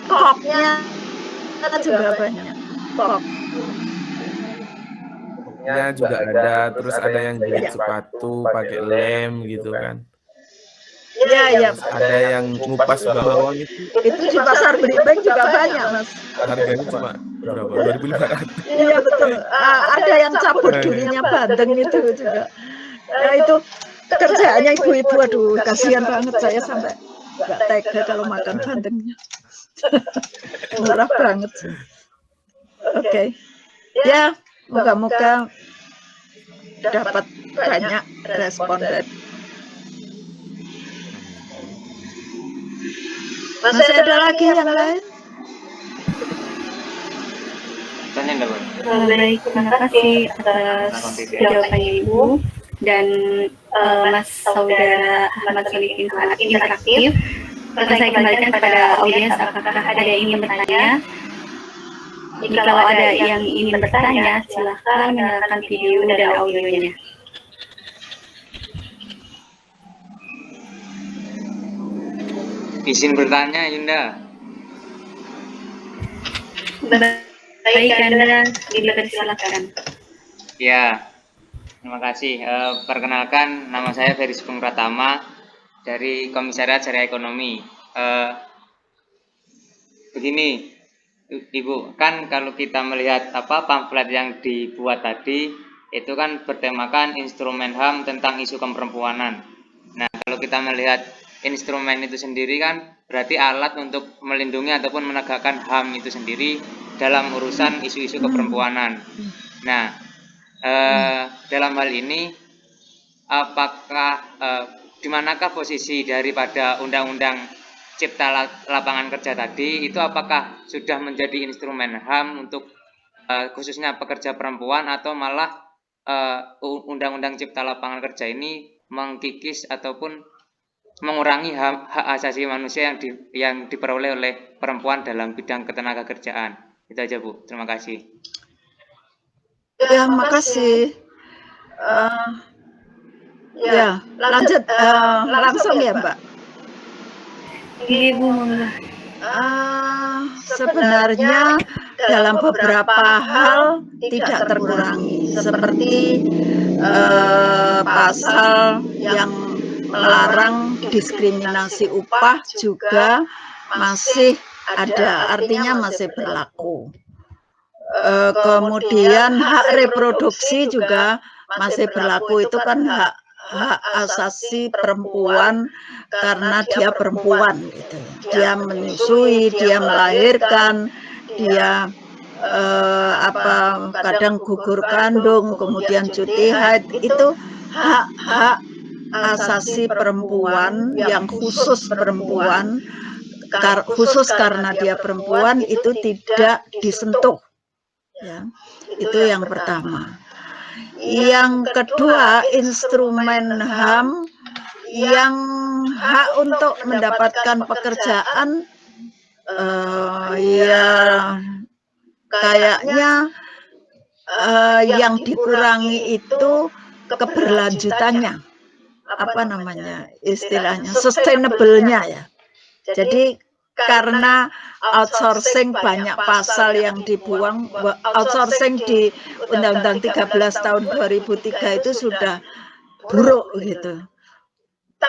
Koknya juga banyak. Koknya juga ada, terus ada yang jahit sepatu pakai lem gitu kan. Iya. Terus ada yang ngupas bawang itu Itu di pasar Belimbing juga banyak, Mas. harganya cuma berapa? 2.500. Iya betul. Ada yang cabut durinya bandeng itu juga. Nah itu kerjaannya ibu-ibu, aduh kasihan banget saya sampai nggak tega kalau makan bandengnya. Murah banget sih. Oke. Ya, moga-moga dapat banyak responden. Masih ada lagi yang lain? Tanya enggak, Bang? Baik, terima kasih atas jawabannya Ibu dan Mas Saudara Ahmad Solihin sangat interaktif. Saya kembalikan kepada audiens, apakah ada yang ingin bertanya? Jika ada yang ingin bertanya, silakan menyalakan video dan audionya. Izin bertanya, Yunda. Baik, Anda dipersilakan. Ya, terima kasih. Perkenalkan, nama saya Ferry Sugeng Pratama dari Komisariat Syariah Ekonomi. Begini, Ibu, kan kalau kita melihat pamflet yang dibuat tadi, itu kan bertemakan instrumen HAM tentang isu keperempuanan. Nah, kalau kita melihat instrumen itu sendiri kan berarti alat untuk melindungi ataupun menegakkan HAM itu sendiri dalam urusan isu-isu keperempuanan. Nah, dalam hal ini apakah di manakah posisi daripada Undang-Undang Cipta Lapangan Kerja tadi itu, apakah sudah menjadi instrumen HAM untuk khususnya pekerja perempuan, atau malah Undang-Undang Cipta Lapangan Kerja ini mengkikis ataupun mengurangi hak asasi manusia yang diperoleh oleh perempuan dalam bidang ketenaga kerjaan. Itu aja, Bu. Terima kasih. Ya, makasih. Ya, lanjut langsung ya, Mbak. Ibu, Sebenarnya dalam beberapa hal tidak terkurangi, seperti pasal yang melarang diskriminasi upah juga masih ada, artinya masih berlaku. Kemudian hak reproduksi juga masih berlaku, itu kan hak asasi perempuan karena dia perempuan gitu. Dia menyusui, dia melahirkan, dia kadang gugur kandung, kemudian cuti haid, itu hak asasi perempuan yang khusus perempuan, khusus karena dia perempuan, itu tidak disentuh. Ya, itu yang pertama. Yang kedua, instrumen HAM yang hak untuk mendapatkan pekerjaan, ya kayaknya yang dikurangi itu keberlanjutannya, apa namanya istilahnya, sustainable-nya ya. Jadi karena outsourcing banyak pasal yang dibuang, outsourcing di Undang-Undang 13 tahun 2003 itu sudah buruk gitu.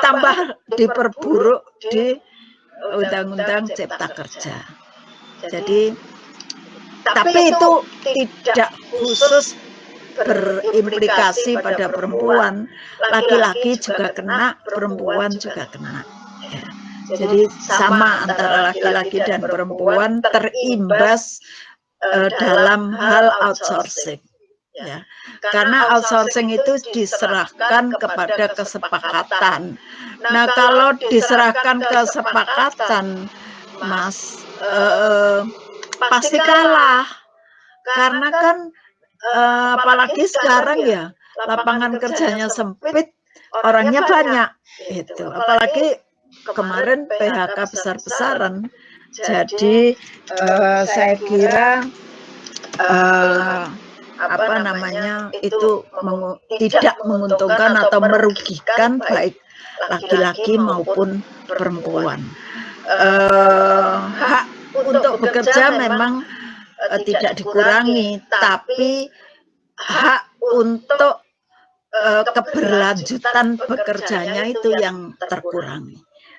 tambah diperburuk di Undang-Undang Cipta Kerja. Jadi, tapi itu tidak khusus berimplikasi pada perempuan, laki-laki juga kena, perempuan juga kena. Ya. Jadi sama antara laki-laki dan perempuan terimbas dalam hal outsourcing. Ya. Karena outsourcing itu diserahkan kepada kesepakatan. Nah, kalau diserahkan kesepakatan, Mas, pasti kalah. Karena kan apalagi sekarang ya lapangan kerjanya sempit, orangnya banyak. Itu. Apalagi kemarin PHK besar-besaran. Jadi saya kira itu tidak menguntungkan atau merugikan baik laki-laki maupun perempuan. Hak untuk bekerja memang tidak dikurangi, tapi hak untuk keberlanjutan bekerjanya itu yang terkurangi.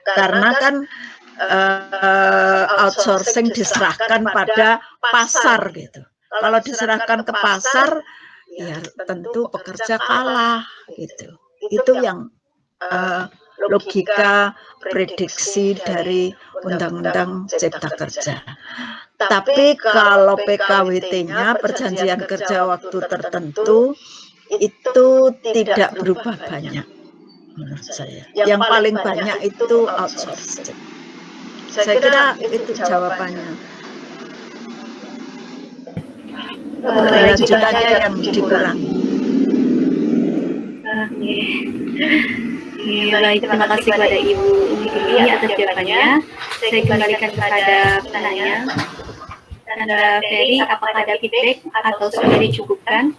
Karena kan outsourcing diserahkan pada pasar gitu. Kalau diserahkan ke pasar, ya tentu pekerja kalah gitu. Itu yang logika prediksi dari Undang-Undang Cipta Kerja. Tapi kalau PKWT-nya, perjanjian kerja waktu tertentu, itu tidak berubah banyak menurut saya. Yang paling banyak itu outsourcing. Saya kira itu jawabannya. Keberlanjutannya yang dikurangi. Baik, terima kasih kepada Ibu Umi Dili atas jawabannya. Saya kembalikan kepada penanya. Tanda Ferry, apakah ada feedback atau sudah dicukupkan?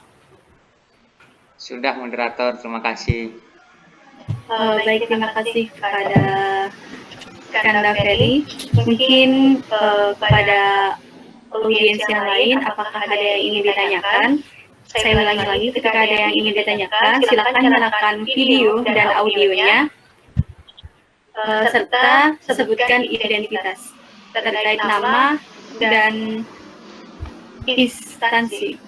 Sudah, moderator. Terima kasih. Baik, terima kasih kepada Kanda Ferry. Mungkin kepada audiens yang lain, apakah ada yang ingin ditanyakan? Saya ulangi lagi, ketika ada yang ingin ditanyakan, silakan nyalakan video dan audionya, serta sebutkan identitas terkait nama dan instansi.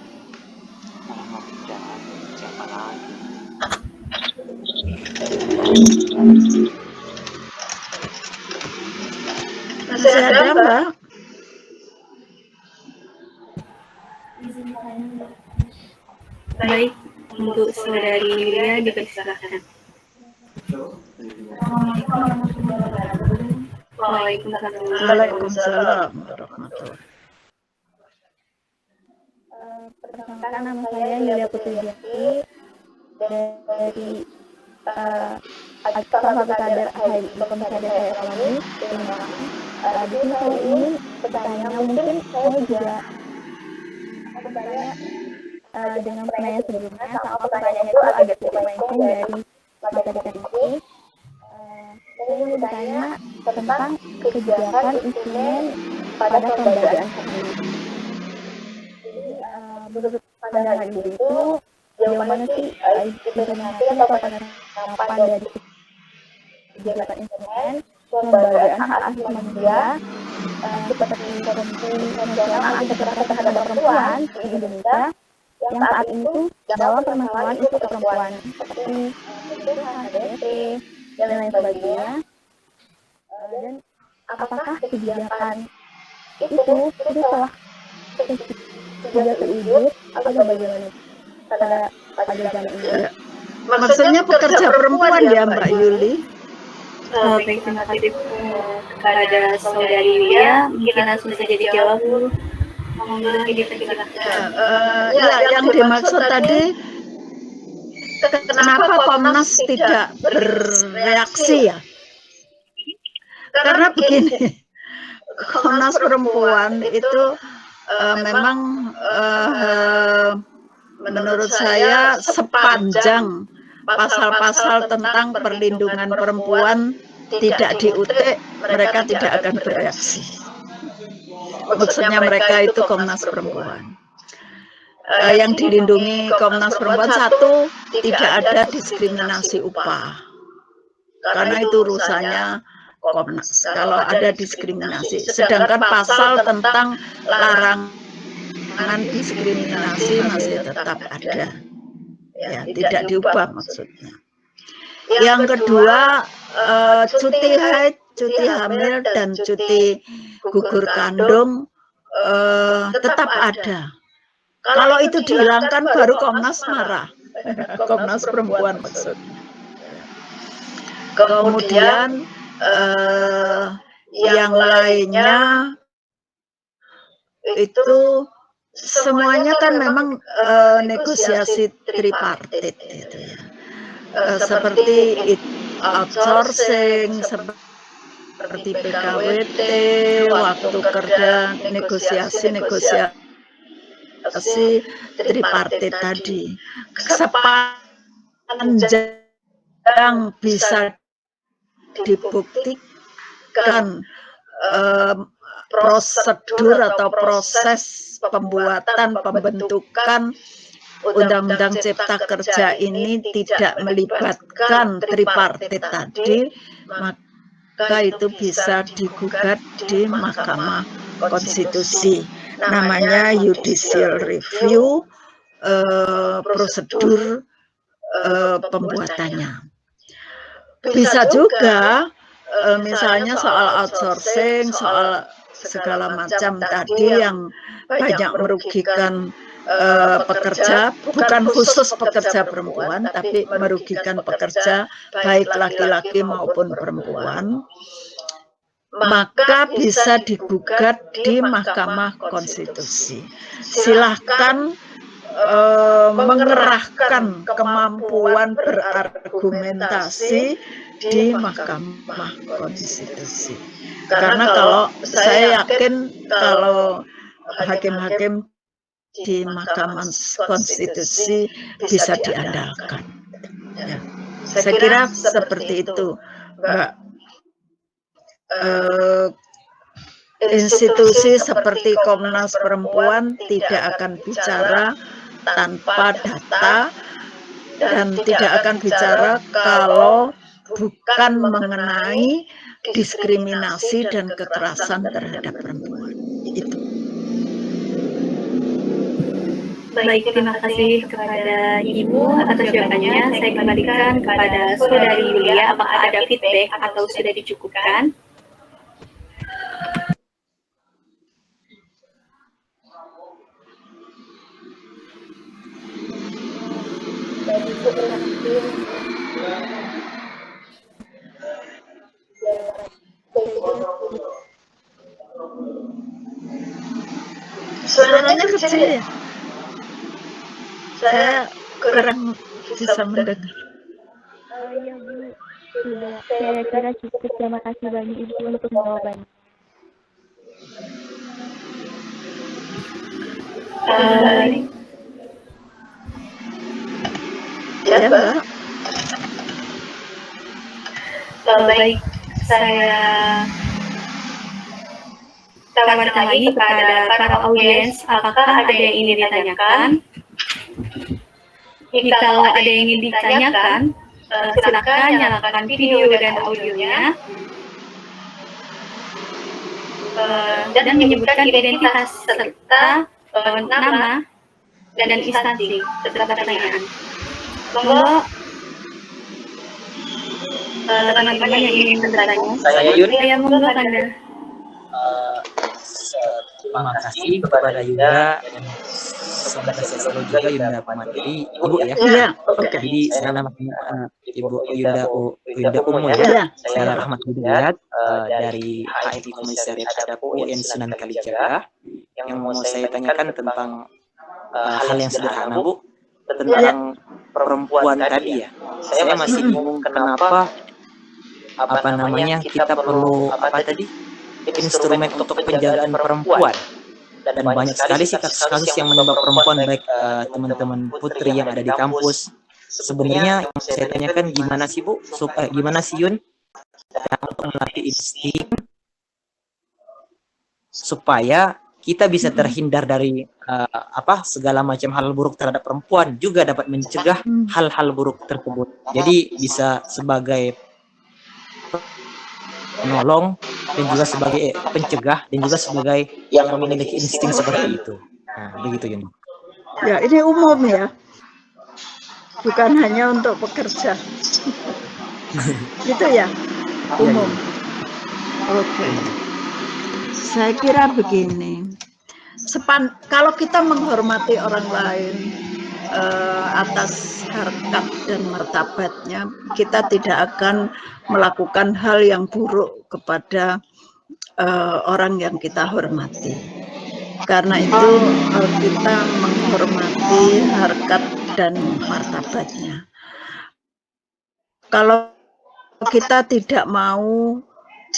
Masih ada, Mbak? Baik, untuk Saudari Yulia dipersilakan. Waalaikumsalam warahmatullahi. Perkenalkan, nama saya Yulia Putri Jati dari salah satu kader Komisaris Ekonomi. Di sini saya ingin bertanya, mungkin saya juga bertanya dengan pertanyaan sebelumnya, sama pertanyaannya itu agak sedikit melenceng dari materi ini. Saya ingin bertanya tentang kebijakan instrumen pada kelembagaan sendiri. Menurut pandangan Ibu itu, yang mana sih implementasi atau penerapan dari kebijakan instrumen kelembagaan hak asasi manusia seperti Komisi Nasional Anti Kekerasan Terhadap Perempuan di Indonesia yang saat ini dalam permasalahan isu perempuan seperti HDP dan lain sebagainya. Dan apakah kebijakan itu telah sudah teruji atau bagaimana pada zaman ini? Maksudnya pekerja perempuan ya, Mbak Yuli? Baik, terima kasih kepada Saudari Yulia. Mungkin langsung saja dijawab dulu. Yang dimaksud tadi, kenapa Komnas tidak bereaksi ya? Karena begini, Komnas Perempuan itu memang menurut saya sepanjang pasal-pasal tentang perlindungan perempuan tidak diutik, mereka tidak akan bereaksi. Maksudnya mereka itu Komnas Perempuan. Yang dilindungi Komnas Perempuan, satu, tidak ada diskriminasi upah. karena itu urusannya Komnas kalau ada diskriminasi. Sedangkan pasal tentang larangan diskriminasi masih tetap ada, ya tidak diubah maksudnya. Yang kedua, cuti haid, cuti hamil, dan cuti gugur kandung tetap ada. Kalau itu dihilangkan baru Komnas marah. Komnas Perempuan maksudnya. Kemudian yang lainnya itu semuanya kan memang negosiasi tripartit itu ya. Seperti outsourcing, seperti PKWT, waktu kerja, negosiasi tripartit tadi. Sepanjang bisa dibuktikan prosedur atau proses pembentukan Undang-Undang Cipta Kerja ini tidak melibatkan tripartit tadi, maka itu bisa digugat di Mahkamah Konstitusi. Namanya judicial review, prosedur pembuatannya. Bisa juga misalnya soal outsourcing, soal segala macam tadi yang banyak merugikan pekerja, bukan khusus pekerja perempuan, tapi merugikan pekerja baik laki-laki maupun perempuan, maka bisa digugat di Mahkamah Konstitusi. Silahkan mengerahkan kemampuan berargumentasi di Mahkamah Konstitusi. Karena kalau saya yakin kalau hakim-hakim di Mahkamah Konstitusi bisa diandalkan. Ya. Saya kira seperti itu, Mbak. Institusi seperti Komnas Perempuan tidak akan bicara tanpa data dan tidak akan bicara kalau bukan mengenai diskriminasi dan kekerasan terhadap perempuan. Itu. Baik, terima kasih kepada Ibu atas jawabannya. Saya kembalikan kepada Saudari Yulia, apakah ada feedback atau sudah dicukupkan? Suaranya kecil ya? Saya kurang bisa mendengar. Ya Bu, sudah. Saya kira cukup. Terima kasih banyak Ibu untuk jawabannya. Ya, Mbak. Baik, saya tawarkan lagi kepada para audiens, apakah ada yang ingin ditanyakan? Jika ada yang ingin ditanyakan, silakan nyalakan video dan audionya dan menyebutkan identitas serta nama dan instansi terhadap pertanyaan. Monggo teman-teman yang ingin bertanya. Saya Yun. Saya monggo Anda. Terima kasih kepada Yuda dan semoga saya selalu juga Yunda Pamatri, Ibu ya. Iya, oke. Jadi saya namanya Ibu Yunda Umu ya. Saya Rahmat Hidayat dari HMI Komisariat Hadap UN Sunan Kalijaga. Yang mau saya tanyakan tentang hal yang sederhana Bu, tentang perempuan tadi ya. Saya masih bingung kenapa kita perlu instrumen untuk penjagaan perempuan, dan banyak sekali sih kasus-kasus yang menimpa perempuan, baik teman-teman putri yang ada di kampus. Sebenarnya yang saya tanyakan gimana sih Bu, gimana sih Yun untuk melatih insting supaya kita bisa terhindar dari segala macam hal buruk terhadap perempuan, juga dapat mencegah hal-hal buruk tersebut. Jadi bisa sebagai penolong, dan juga sebagai pencegah, dan juga sebagai yang memiliki insting seperti itu. Nah, begitu Yunda. Ya, ini umum ya, bukan hanya untuk pekerja. Gitu ya, Iya, umum. Yunda. Oke. Saya kira begini, kalau kita menghormati orang lain atas harkat dan martabatnya, kita tidak akan melakukan hal yang buruk kepada orang yang kita hormati. Karena itu kita menghormati harkat dan martabatnya. Kalau kita tidak mau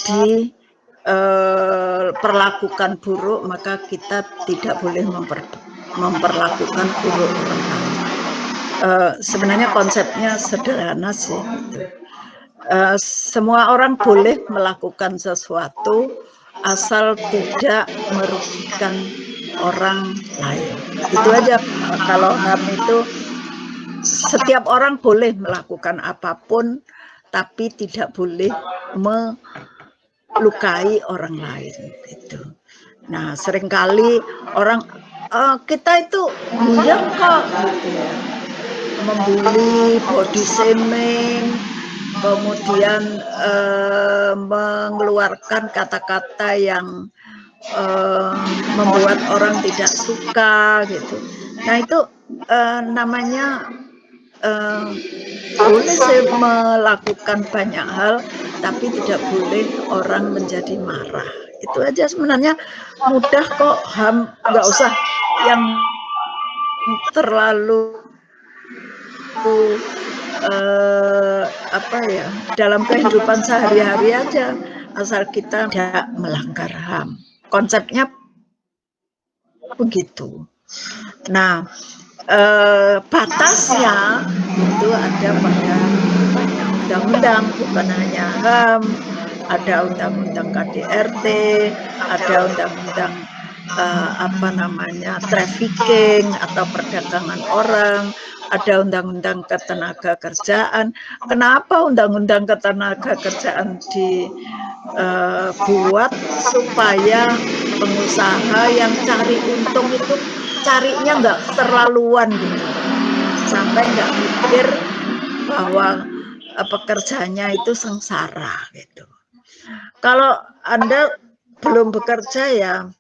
diperlakukan buruk, maka kita tidak boleh memperlakukan buruk orang lain. Sebenarnya konsepnya sederhana sih. Gitu. Semua orang boleh melakukan sesuatu asal tidak merugikan orang lain. Itu aja. Kalau HAM itu setiap orang boleh melakukan apapun, tapi tidak boleh melukai orang lain. Gitu. Nah, seringkali orang kita itu buyang kok, gitu ya, membuli, body shaming, kemudian mengeluarkan kata-kata yang membuat orang tidak suka, gitu. Nah, itu namanya boleh sih melakukan banyak hal, tapi tidak boleh orang menjadi marah. Itu aja sebenarnya mudah kok, HAM, nggak usah yang terlalu dalam kehidupan sehari-hari aja, asal kita tidak melanggar HAM. Konsepnya begitu. Nah, batasnya itu ada pada banyak undang-undang, bukan hanya HAM, ada undang-undang KDRT, ada undang-undang trafficking atau perdagangan orang, ada undang-undang ketenaga kerjaan. Kenapa undang-undang ketenaga kerjaan dibuat supaya pengusaha yang cari untung itu carinya nggak terlaluan gitu, sampai nggak mikir bahwa pekerjanya itu sengsara gitu. Kalau Anda belum bekerja ya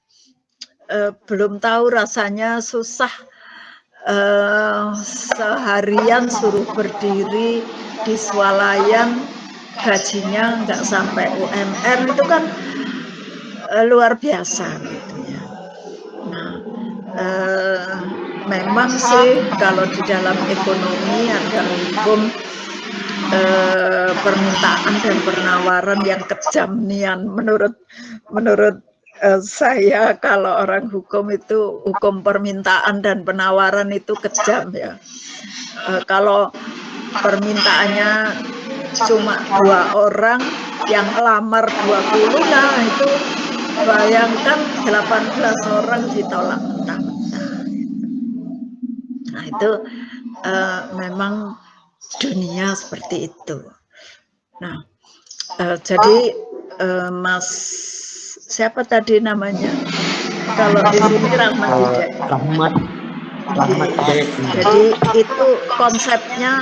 belum tahu rasanya susah, seharian suruh berdiri di swalayan, gajinya nggak sampai UMR, itu kan luar biasa gitu ya. Nah, memang sih kalau di dalam ekonomi ada hukum permintaan dan penawaran yang kejam nian. Menurut saya, kalau orang hukum itu, hukum permintaan dan penawaran itu kejam ya. Kalau permintaannya cuma 2 orang, yang lamar 20, nah itu bayangkan 18 orang ditolak mentah-mentah. Nah itu memang dunia seperti itu. Nah, jadi Mas siapa tadi namanya? Kalau di sini Rahmat Hidayat. Rahmat Hidayat. Jadi itu konsepnya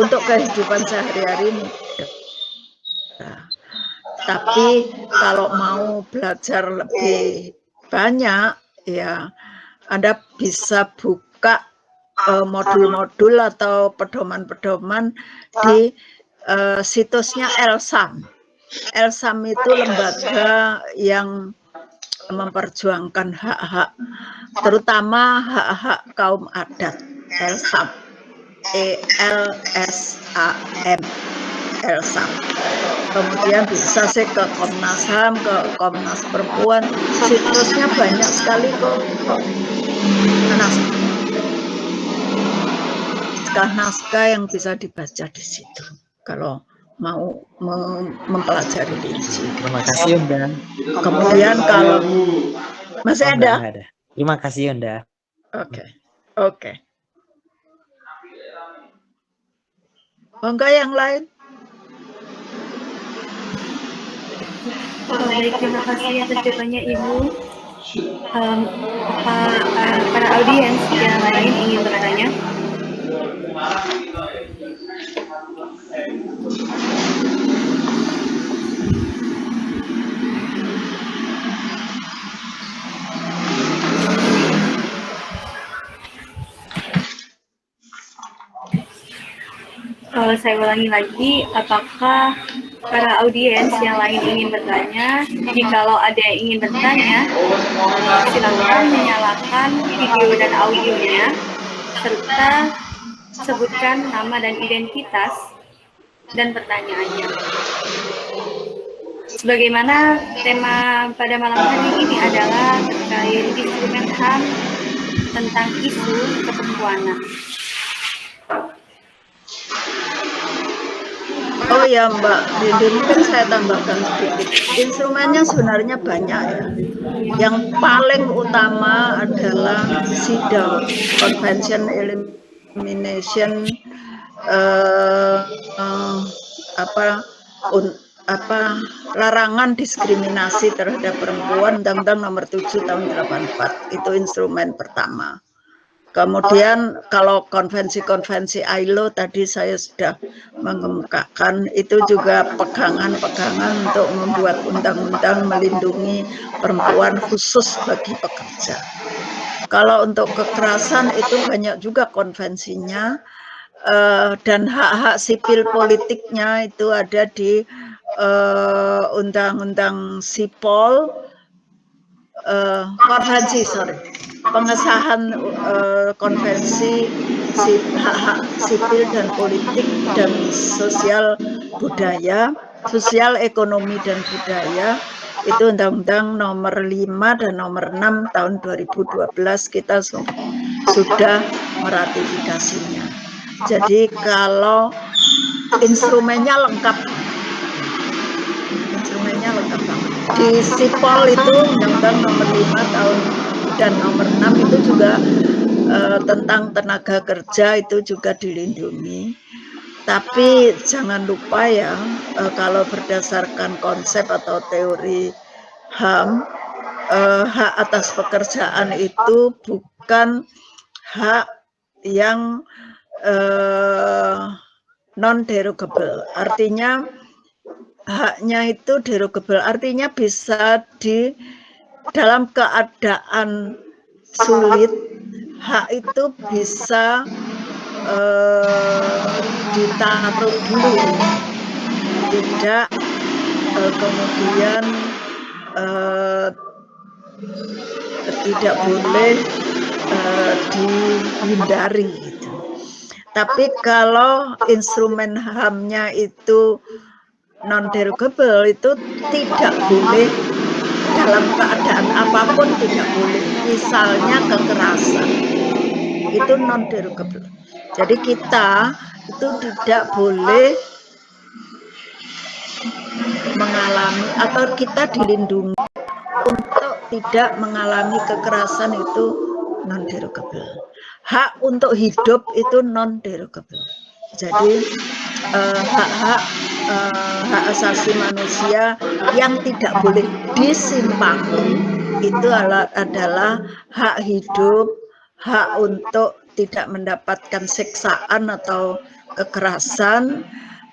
untuk kehidupan sehari-hari mudah. Tapi kalau mau belajar lebih banyak, ya Anda bisa buka modul-modul atau pedoman-pedoman di situsnya Elsam. Elsam itu lembaga yang memperjuangkan hak-hak, terutama hak-hak kaum adat. Elsam, ELSAM, Elsam. Kemudian bisa sih ke Komnas HAM, ke Komnas Perempuan, situsnya banyak sekali kok. Naskah-naskah yang bisa dibaca di situ kalau mau mempelajari rinci. Terima kasih Yunda. Kemudian kalau masih ada? Ada. Terima kasih Yunda. Oke. Enggak yang lain? Baik, terima kasih atas jawabannya Ibu. Para audiens yang lain ingin bertanya? Saya ulangi lagi, apakah para audiens yang lain ingin bertanya? Jikalau ada yang ingin bertanya, silakan menyalakan video dan audionya, serta sebutkan nama dan identitas dan pertanyaannya. Sebagaimana tema pada malam hari ini adalah terkait instrumen HAM tentang isu keperempuanan. Oh ya Mbak Dede, mungkin saya tambahkan sedikit. Instrumennya sebenarnya banyak ya. Yang paling utama adalah CEDAW, Convention Elimination larangan diskriminasi terhadap perempuan, Undang-Undang Nomor 7 Tahun 84. Itu instrumen pertama. Kemudian kalau konvensi-konvensi ILO tadi saya sudah mengemukakan, itu juga pegangan-pegangan untuk membuat undang-undang melindungi perempuan khusus bagi pekerja. Kalau untuk kekerasan itu banyak juga konvensinya, dan hak-hak sipil politiknya itu ada di Undang-Undang Sipol, pengesahan konvensi hak-hak sipil dan politik dan sosial budaya, sosial ekonomi dan budaya, itu Undang-Undang Nomor 5 dan Nomor 6 tahun 2012 kita sudah meratifikasinya. Jadi kalau instrumennya lengkap banget. Di Sipol itu Undang-Undang Nomor 5 tahun dan Nomor 6 itu juga tentang tenaga kerja itu juga dilindungi. Tapi jangan lupa ya, kalau berdasarkan konsep atau teori HAM, hak atas pekerjaan itu bukan hak yang non-derogable. Artinya haknya itu derogable, artinya bisa dalam keadaan sulit, hak itu bisa ditaruh dulu, tidak kemudian tidak boleh dihindari gitu. Tapi kalau instrumen HAM-nya itu non-derogable, itu tidak boleh dalam keadaan apapun, tidak boleh. Misalnya kekerasan, itu non-derogable. Jadi kita itu tidak boleh mengalami atau kita dilindungi untuk tidak mengalami kekerasan, itu non-derogable. Hak untuk hidup itu non-derogable. Jadi hak asasi manusia yang tidak boleh disimpangi itu adalah hak hidup, hak untuk tidak mendapatkan siksaan atau kekerasan,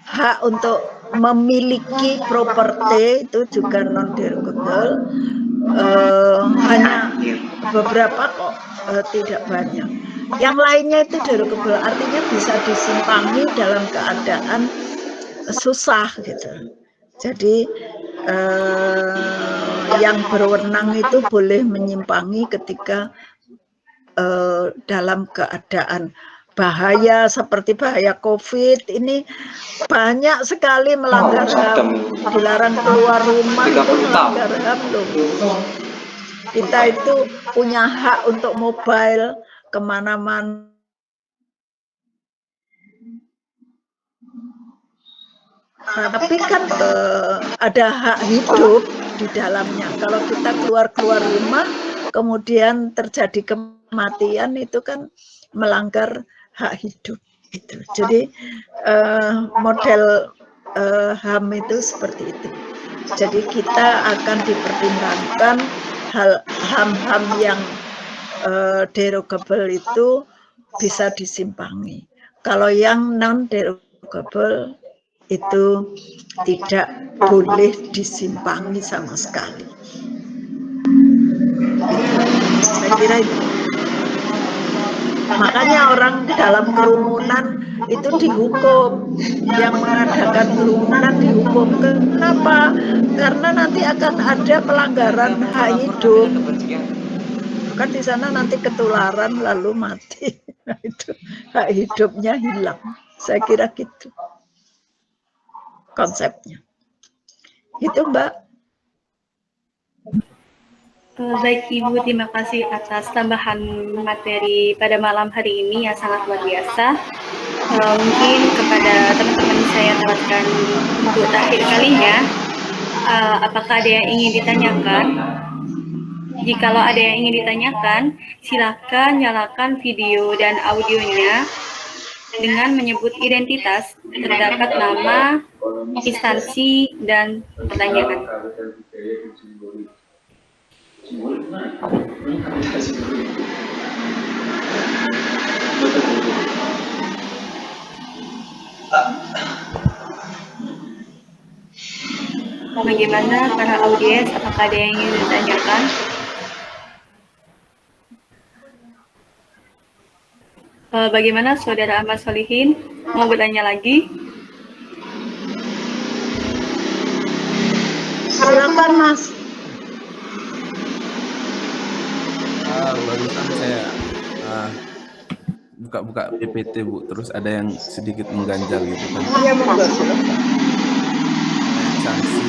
hak untuk memiliki properti itu juga non-derogable. Hanya beberapa kok, tidak banyak. Yang lainnya itu derogable, artinya bisa disimpangi dalam keadaan susah gitu. Jadi yang berwenang itu boleh menyimpangi ketika dalam keadaan bahaya seperti bahaya COVID ini, banyak sekali melanggar HAM, dilarang keluar rumah itu melanggar HAM loh. Kita itu punya hak untuk mobile kemana-mana. Tapi kan ada hak hidup di dalamnya. Kalau kita keluar rumah, kemudian terjadi kematian, itu kan melanggar hak hidup. Itu. Jadi model HAM itu seperti itu. Jadi kita akan dipertimbangkan ham-ham yang derogable itu bisa disimpangi. Kalau yang non derogable itu tidak boleh disimpangi sama sekali. Saya kira itu. Makanya orang dalam kerumunan itu dihukum, yang mengadakan kerumunan dihukum. Kenapa? Karena nanti akan ada pelanggaran hak hidup. Kan di sana nanti ketularan lalu mati. Nah, itu hak hidupnya hilang. Saya kira gitu konsepnya. Itu Mbak. Baik Ibu, terima kasih atas tambahan materi pada malam hari ini yang sangat luar biasa. Mungkin kepada teman-teman saya teruskan untuk terakhir kalinya, apakah ada yang ingin ditanyakan? Jikalau ada yang ingin ditanyakan, silakan nyalakan video dan audionya dengan menyebut identitas, terdapat nama, instansi, dan pertanyaan. Bagaimana para audiens, apakah ada yang ingin ditanyakan? Bagaimana Saudara Ahmad Solihin? Mau bertanya lagi? Silakan Mas. Barusan saya buka-buka PPT Bu, terus ada yang sedikit mengganjal gitu kan. Iya monggo silakan. Sanksi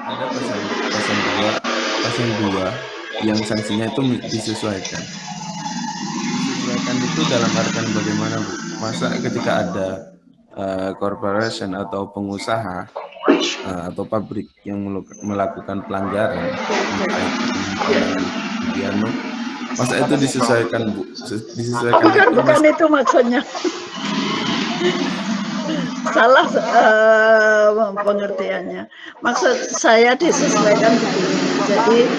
itu ada pasal 2 yang sanksinya itu disesuaikan. Disesuaikan itu dalam artian bagaimana Bu? Masa ketika ada corporation atau pengusaha atau pabrik yang melakukan pelanggaran, masa itu disesuaikan Bu? Disesuaikan Bukan itu maksudnya. Salah pengertiannya. Maksud saya disesuaikan begini. Jadi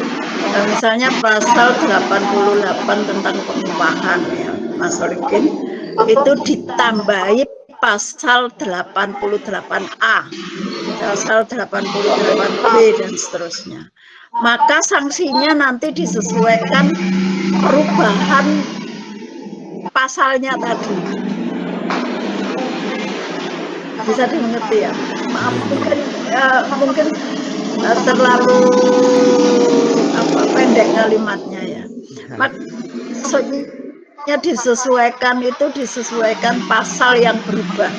misalnya pasal 88 tentang pengupahan ya, Mas Solihin, itu ditambahi pasal 88A, pasal 88B dan seterusnya. Maka sanksinya nanti disesuaikan perubahan pasalnya tadi. Bisa dimengerti ya? Maaf mungkin terlalu pendek kalimatnya ya. Maksudnya disesuaikan pasal yang berubah.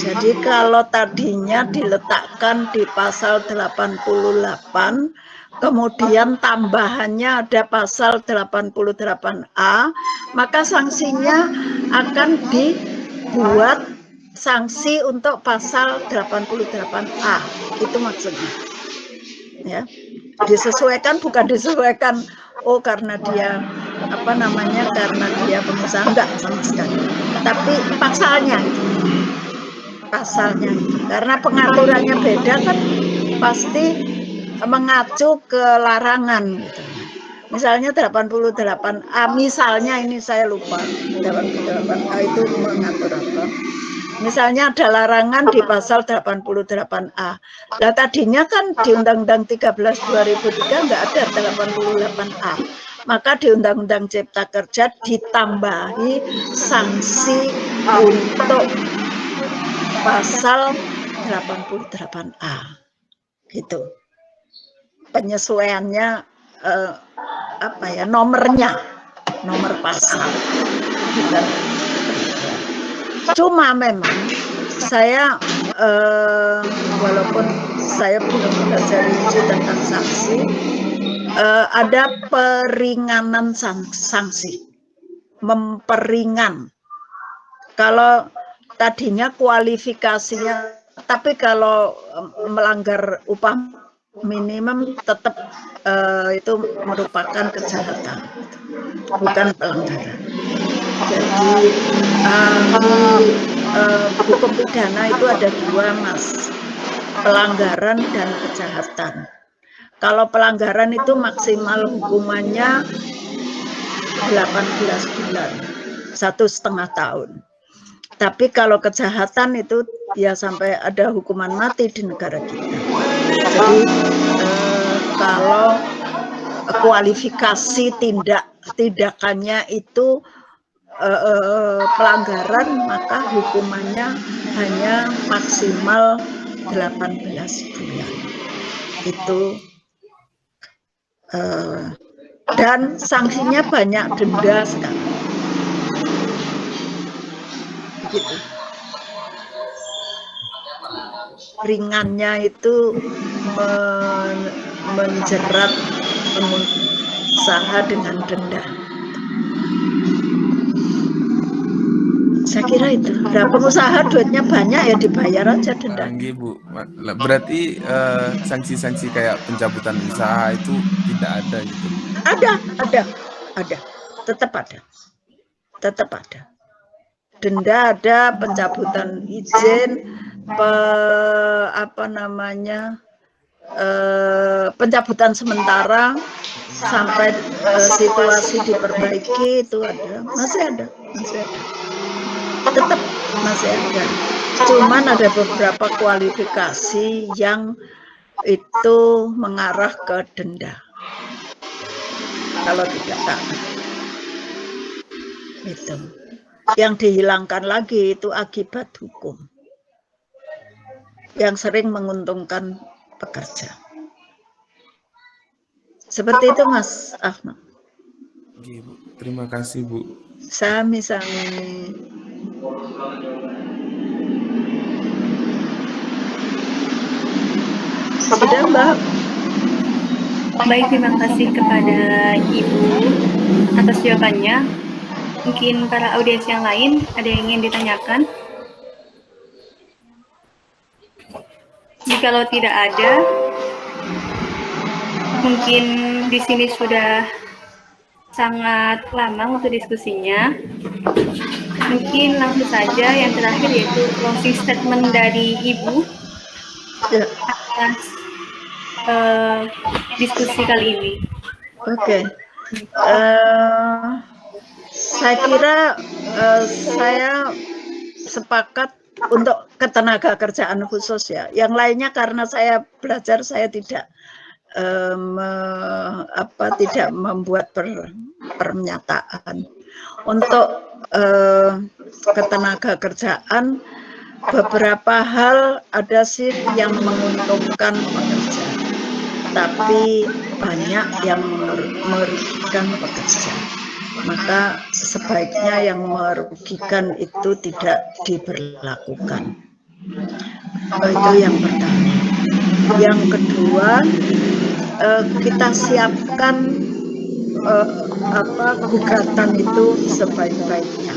Jadi kalau tadinya diletakkan di pasal 88, kemudian tambahannya ada pasal 88A, maka sanksinya akan dibuat sanksi untuk pasal 88A. Itu maksudnya. Ya. Disesuaikan bukan disesuaikan karena dia karena dia pengusaha, enggak sama sekali. Tapi pasalnya itu. Karena pengaturannya beda kan pasti mengacu ke larangan gitu. Misalnya 88A, misalnya ini saya lupa 88A itu mengatur apa. Misalnya ada larangan di pasal 88A. Lah tadinya kan di Undang-Undang 13 2003 enggak ada 88A. Maka di Undang-Undang Cipta Kerja ditambahi sanksi untuk pasal 88A. Gitu. Penyesuaiannya nomor pasal. Bukan. Cuma memang saya walaupun saya belum belajar rinci tentang sanksi, ada peringanan sanksi, memperingan. Kalau tadinya kualifikasinya, tapi kalau melanggar upah minimum tetap itu merupakan kejahatan, bukan pelanggaran. Jadi hukum pidana itu ada dua, Mas, pelanggaran dan kejahatan. Kalau pelanggaran itu maksimal hukumannya 18 bulan, 1,5 tahun. Tapi kalau kejahatan itu ya sampai ada hukuman mati di negara kita. Jadi kalau kualifikasi tindakannya itu pelanggaran, maka hukumannya hanya maksimal 18 bulan. Itu dan sanksinya banyak, denda sekali. Begitu. Ringannya itu menjerat pengusaha dengan denda. Saya kira itu. Nah, pengusaha duitnya banyak ya dibayar aja denda. Bu. Berarti sanksi-sanksi kayak pencabutan usaha itu tidak ada gitu? Ada. Tetap ada. Denda ada, pencabutan izin, pencabutan sementara sampai situasi diperbaiki itu ada, masih ada. Tetap masih ada. Cuman ada beberapa kualifikasi yang itu mengarah ke denda. Kalau tidak taat. Itu. Yang dihilangkan lagi itu akibat hukum. Yang sering menguntungkan pekerja. Seperti itu, Mas Ahmad. Bu. Terima kasih, Bu. Sami-sami. Sudah, Mbak? Baik, terima kasih kepada Ibu atas jawabannya. Mungkin para audiens yang lain ada yang ingin ditanyakan? Jikalau tidak ada, mungkin di sini sudah sangat lama waktu diskusinya. Mungkin langsung saja yang terakhir yaitu closing statement dari Ibu atas diskusi kali ini. Oke. Saya kira saya sepakat untuk ketenaga kerjaan khusus ya. Yang lainnya karena saya belajar saya tidak tidak membuat pernyataan. Untuk ketenaga kerjaan beberapa hal ada sih yang menguntungkan pekerja, tapi banyak yang merugikan pekerja. Maka sebaiknya yang merugikan itu tidak diberlakukan. Itu yang pertama. Yang kedua, kita siapkan gugatan itu sebaik-baiknya.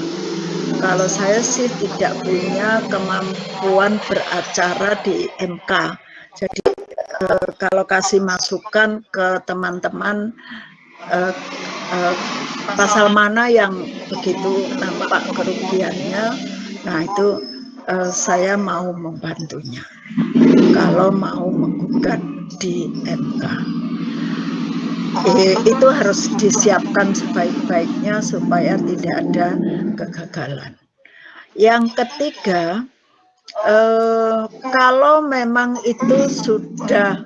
Kalau saya sih tidak punya kemampuan beracara di MK. Jadi kalau kasih masukan ke teman-teman pasal mana yang begitu nampak kerugiannya, nah itu saya mau membantunya. Kalau mau menggugat di MK, itu harus disiapkan sebaik-baiknya supaya tidak ada kegagalan. Yang ketiga, kalau memang itu sudah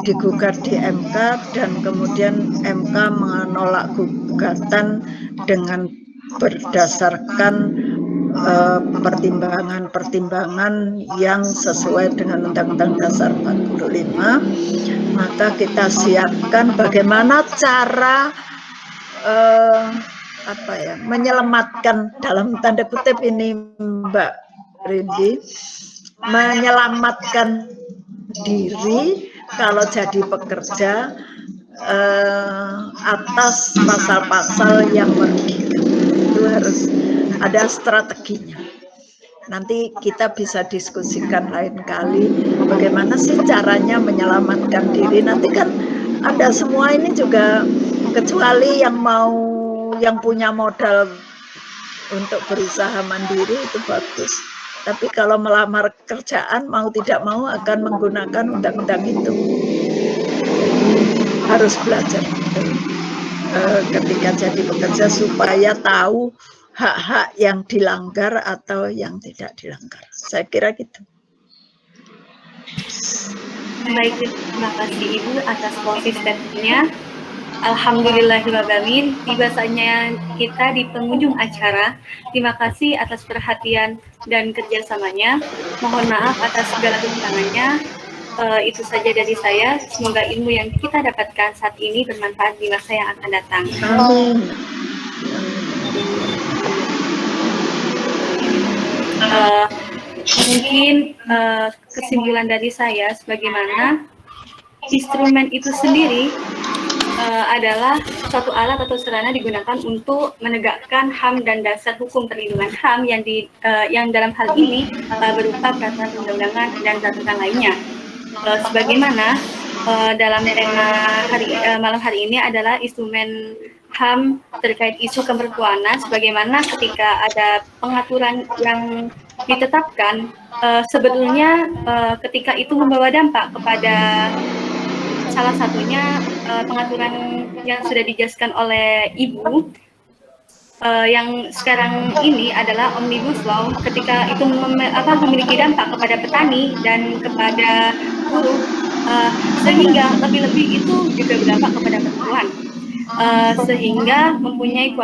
digugat di MK dan kemudian MK menolak gugatan dengan berdasarkan pertimbangan-pertimbangan yang sesuai dengan Undang-Undang Dasar 45, maka kita siapkan bagaimana cara menyelamatkan, dalam tanda kutip ini Mbak Rindi, menyelamatkan diri kalau jadi pekerja atas pasal-pasal yang merugikan. Itu harus ada strateginya. Nanti kita bisa diskusikan lain kali bagaimana sih caranya menyelamatkan diri. Nanti kan ada semua ini juga, kecuali yang punya modal untuk berusaha mandiri itu bagus. Tapi kalau melamar kerjaan mau tidak mau akan menggunakan undang-undang itu. Jadi harus belajar betul ketika jadi pekerja supaya tahu hak-hak yang dilanggar atau yang tidak dilanggar. Saya kira gitu. Baik, terima kasih Ibu atas konsistensinya. Alhamdulillahirrahmanirrahim, tiba saatnya kita di penghujung acara. Terima kasih atas perhatian dan kerjasamanya. Mohon maaf atas segala kekurangannya. Itu saja dari saya. Semoga ilmu yang kita dapatkan saat ini bermanfaat di masa yang akan datang. Amin. Mungkin kesimpulan dari saya sebagaimana instrumen itu sendiri adalah suatu alat atau sarana digunakan untuk menegakkan HAM dan dasar hukum perlindungan HAM yang dalam hal ini berupa peraturan perundang-undangan dan peraturan lainnya. Sebagaimana dalam tema malam hari ini adalah instrumen HAM terkait isu keperempuanan, sebagaimana ketika ada pengaturan yang ditetapkan, sebetulnya ketika itu membawa dampak kepada salah satunya pengaturan yang sudah dijelaskan oleh Ibu yang sekarang ini adalah Omnibus Law, ketika itu memiliki dampak kepada petani dan kepada buruh, sehingga lebih-lebih itu juga berdampak kepada perempuan, sehingga mempunyai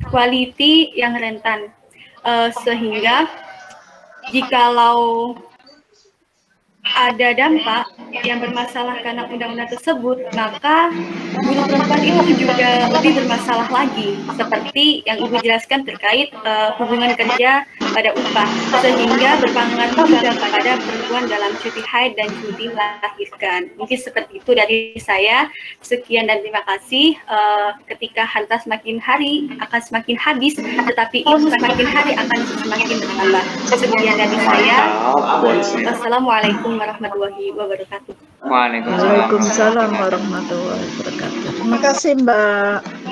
quality yang rentan, sehingga jikalau ada dampak yang bermasalah karena undang-undang tersebut, maka buruh perempuan itu juga lebih bermasalah lagi, seperti yang Ibu jelaskan terkait hubungan kerja pada upah, sehingga berpengaruh juga kepada perempuan dalam cuti haid dan cuti melahirkan. Mungkin seperti itu dari saya. Sekian dan terima kasih. Ketika harta semakin hari akan semakin habis, tetapi ilmu semakin hari akan semakin bertambah. Sekian dari saya. Wassalamualaikum warahmatullahi wabarakatuh. Waalaikumsalam warahmatullahi wabarakatuh. Terima kasih Mbak.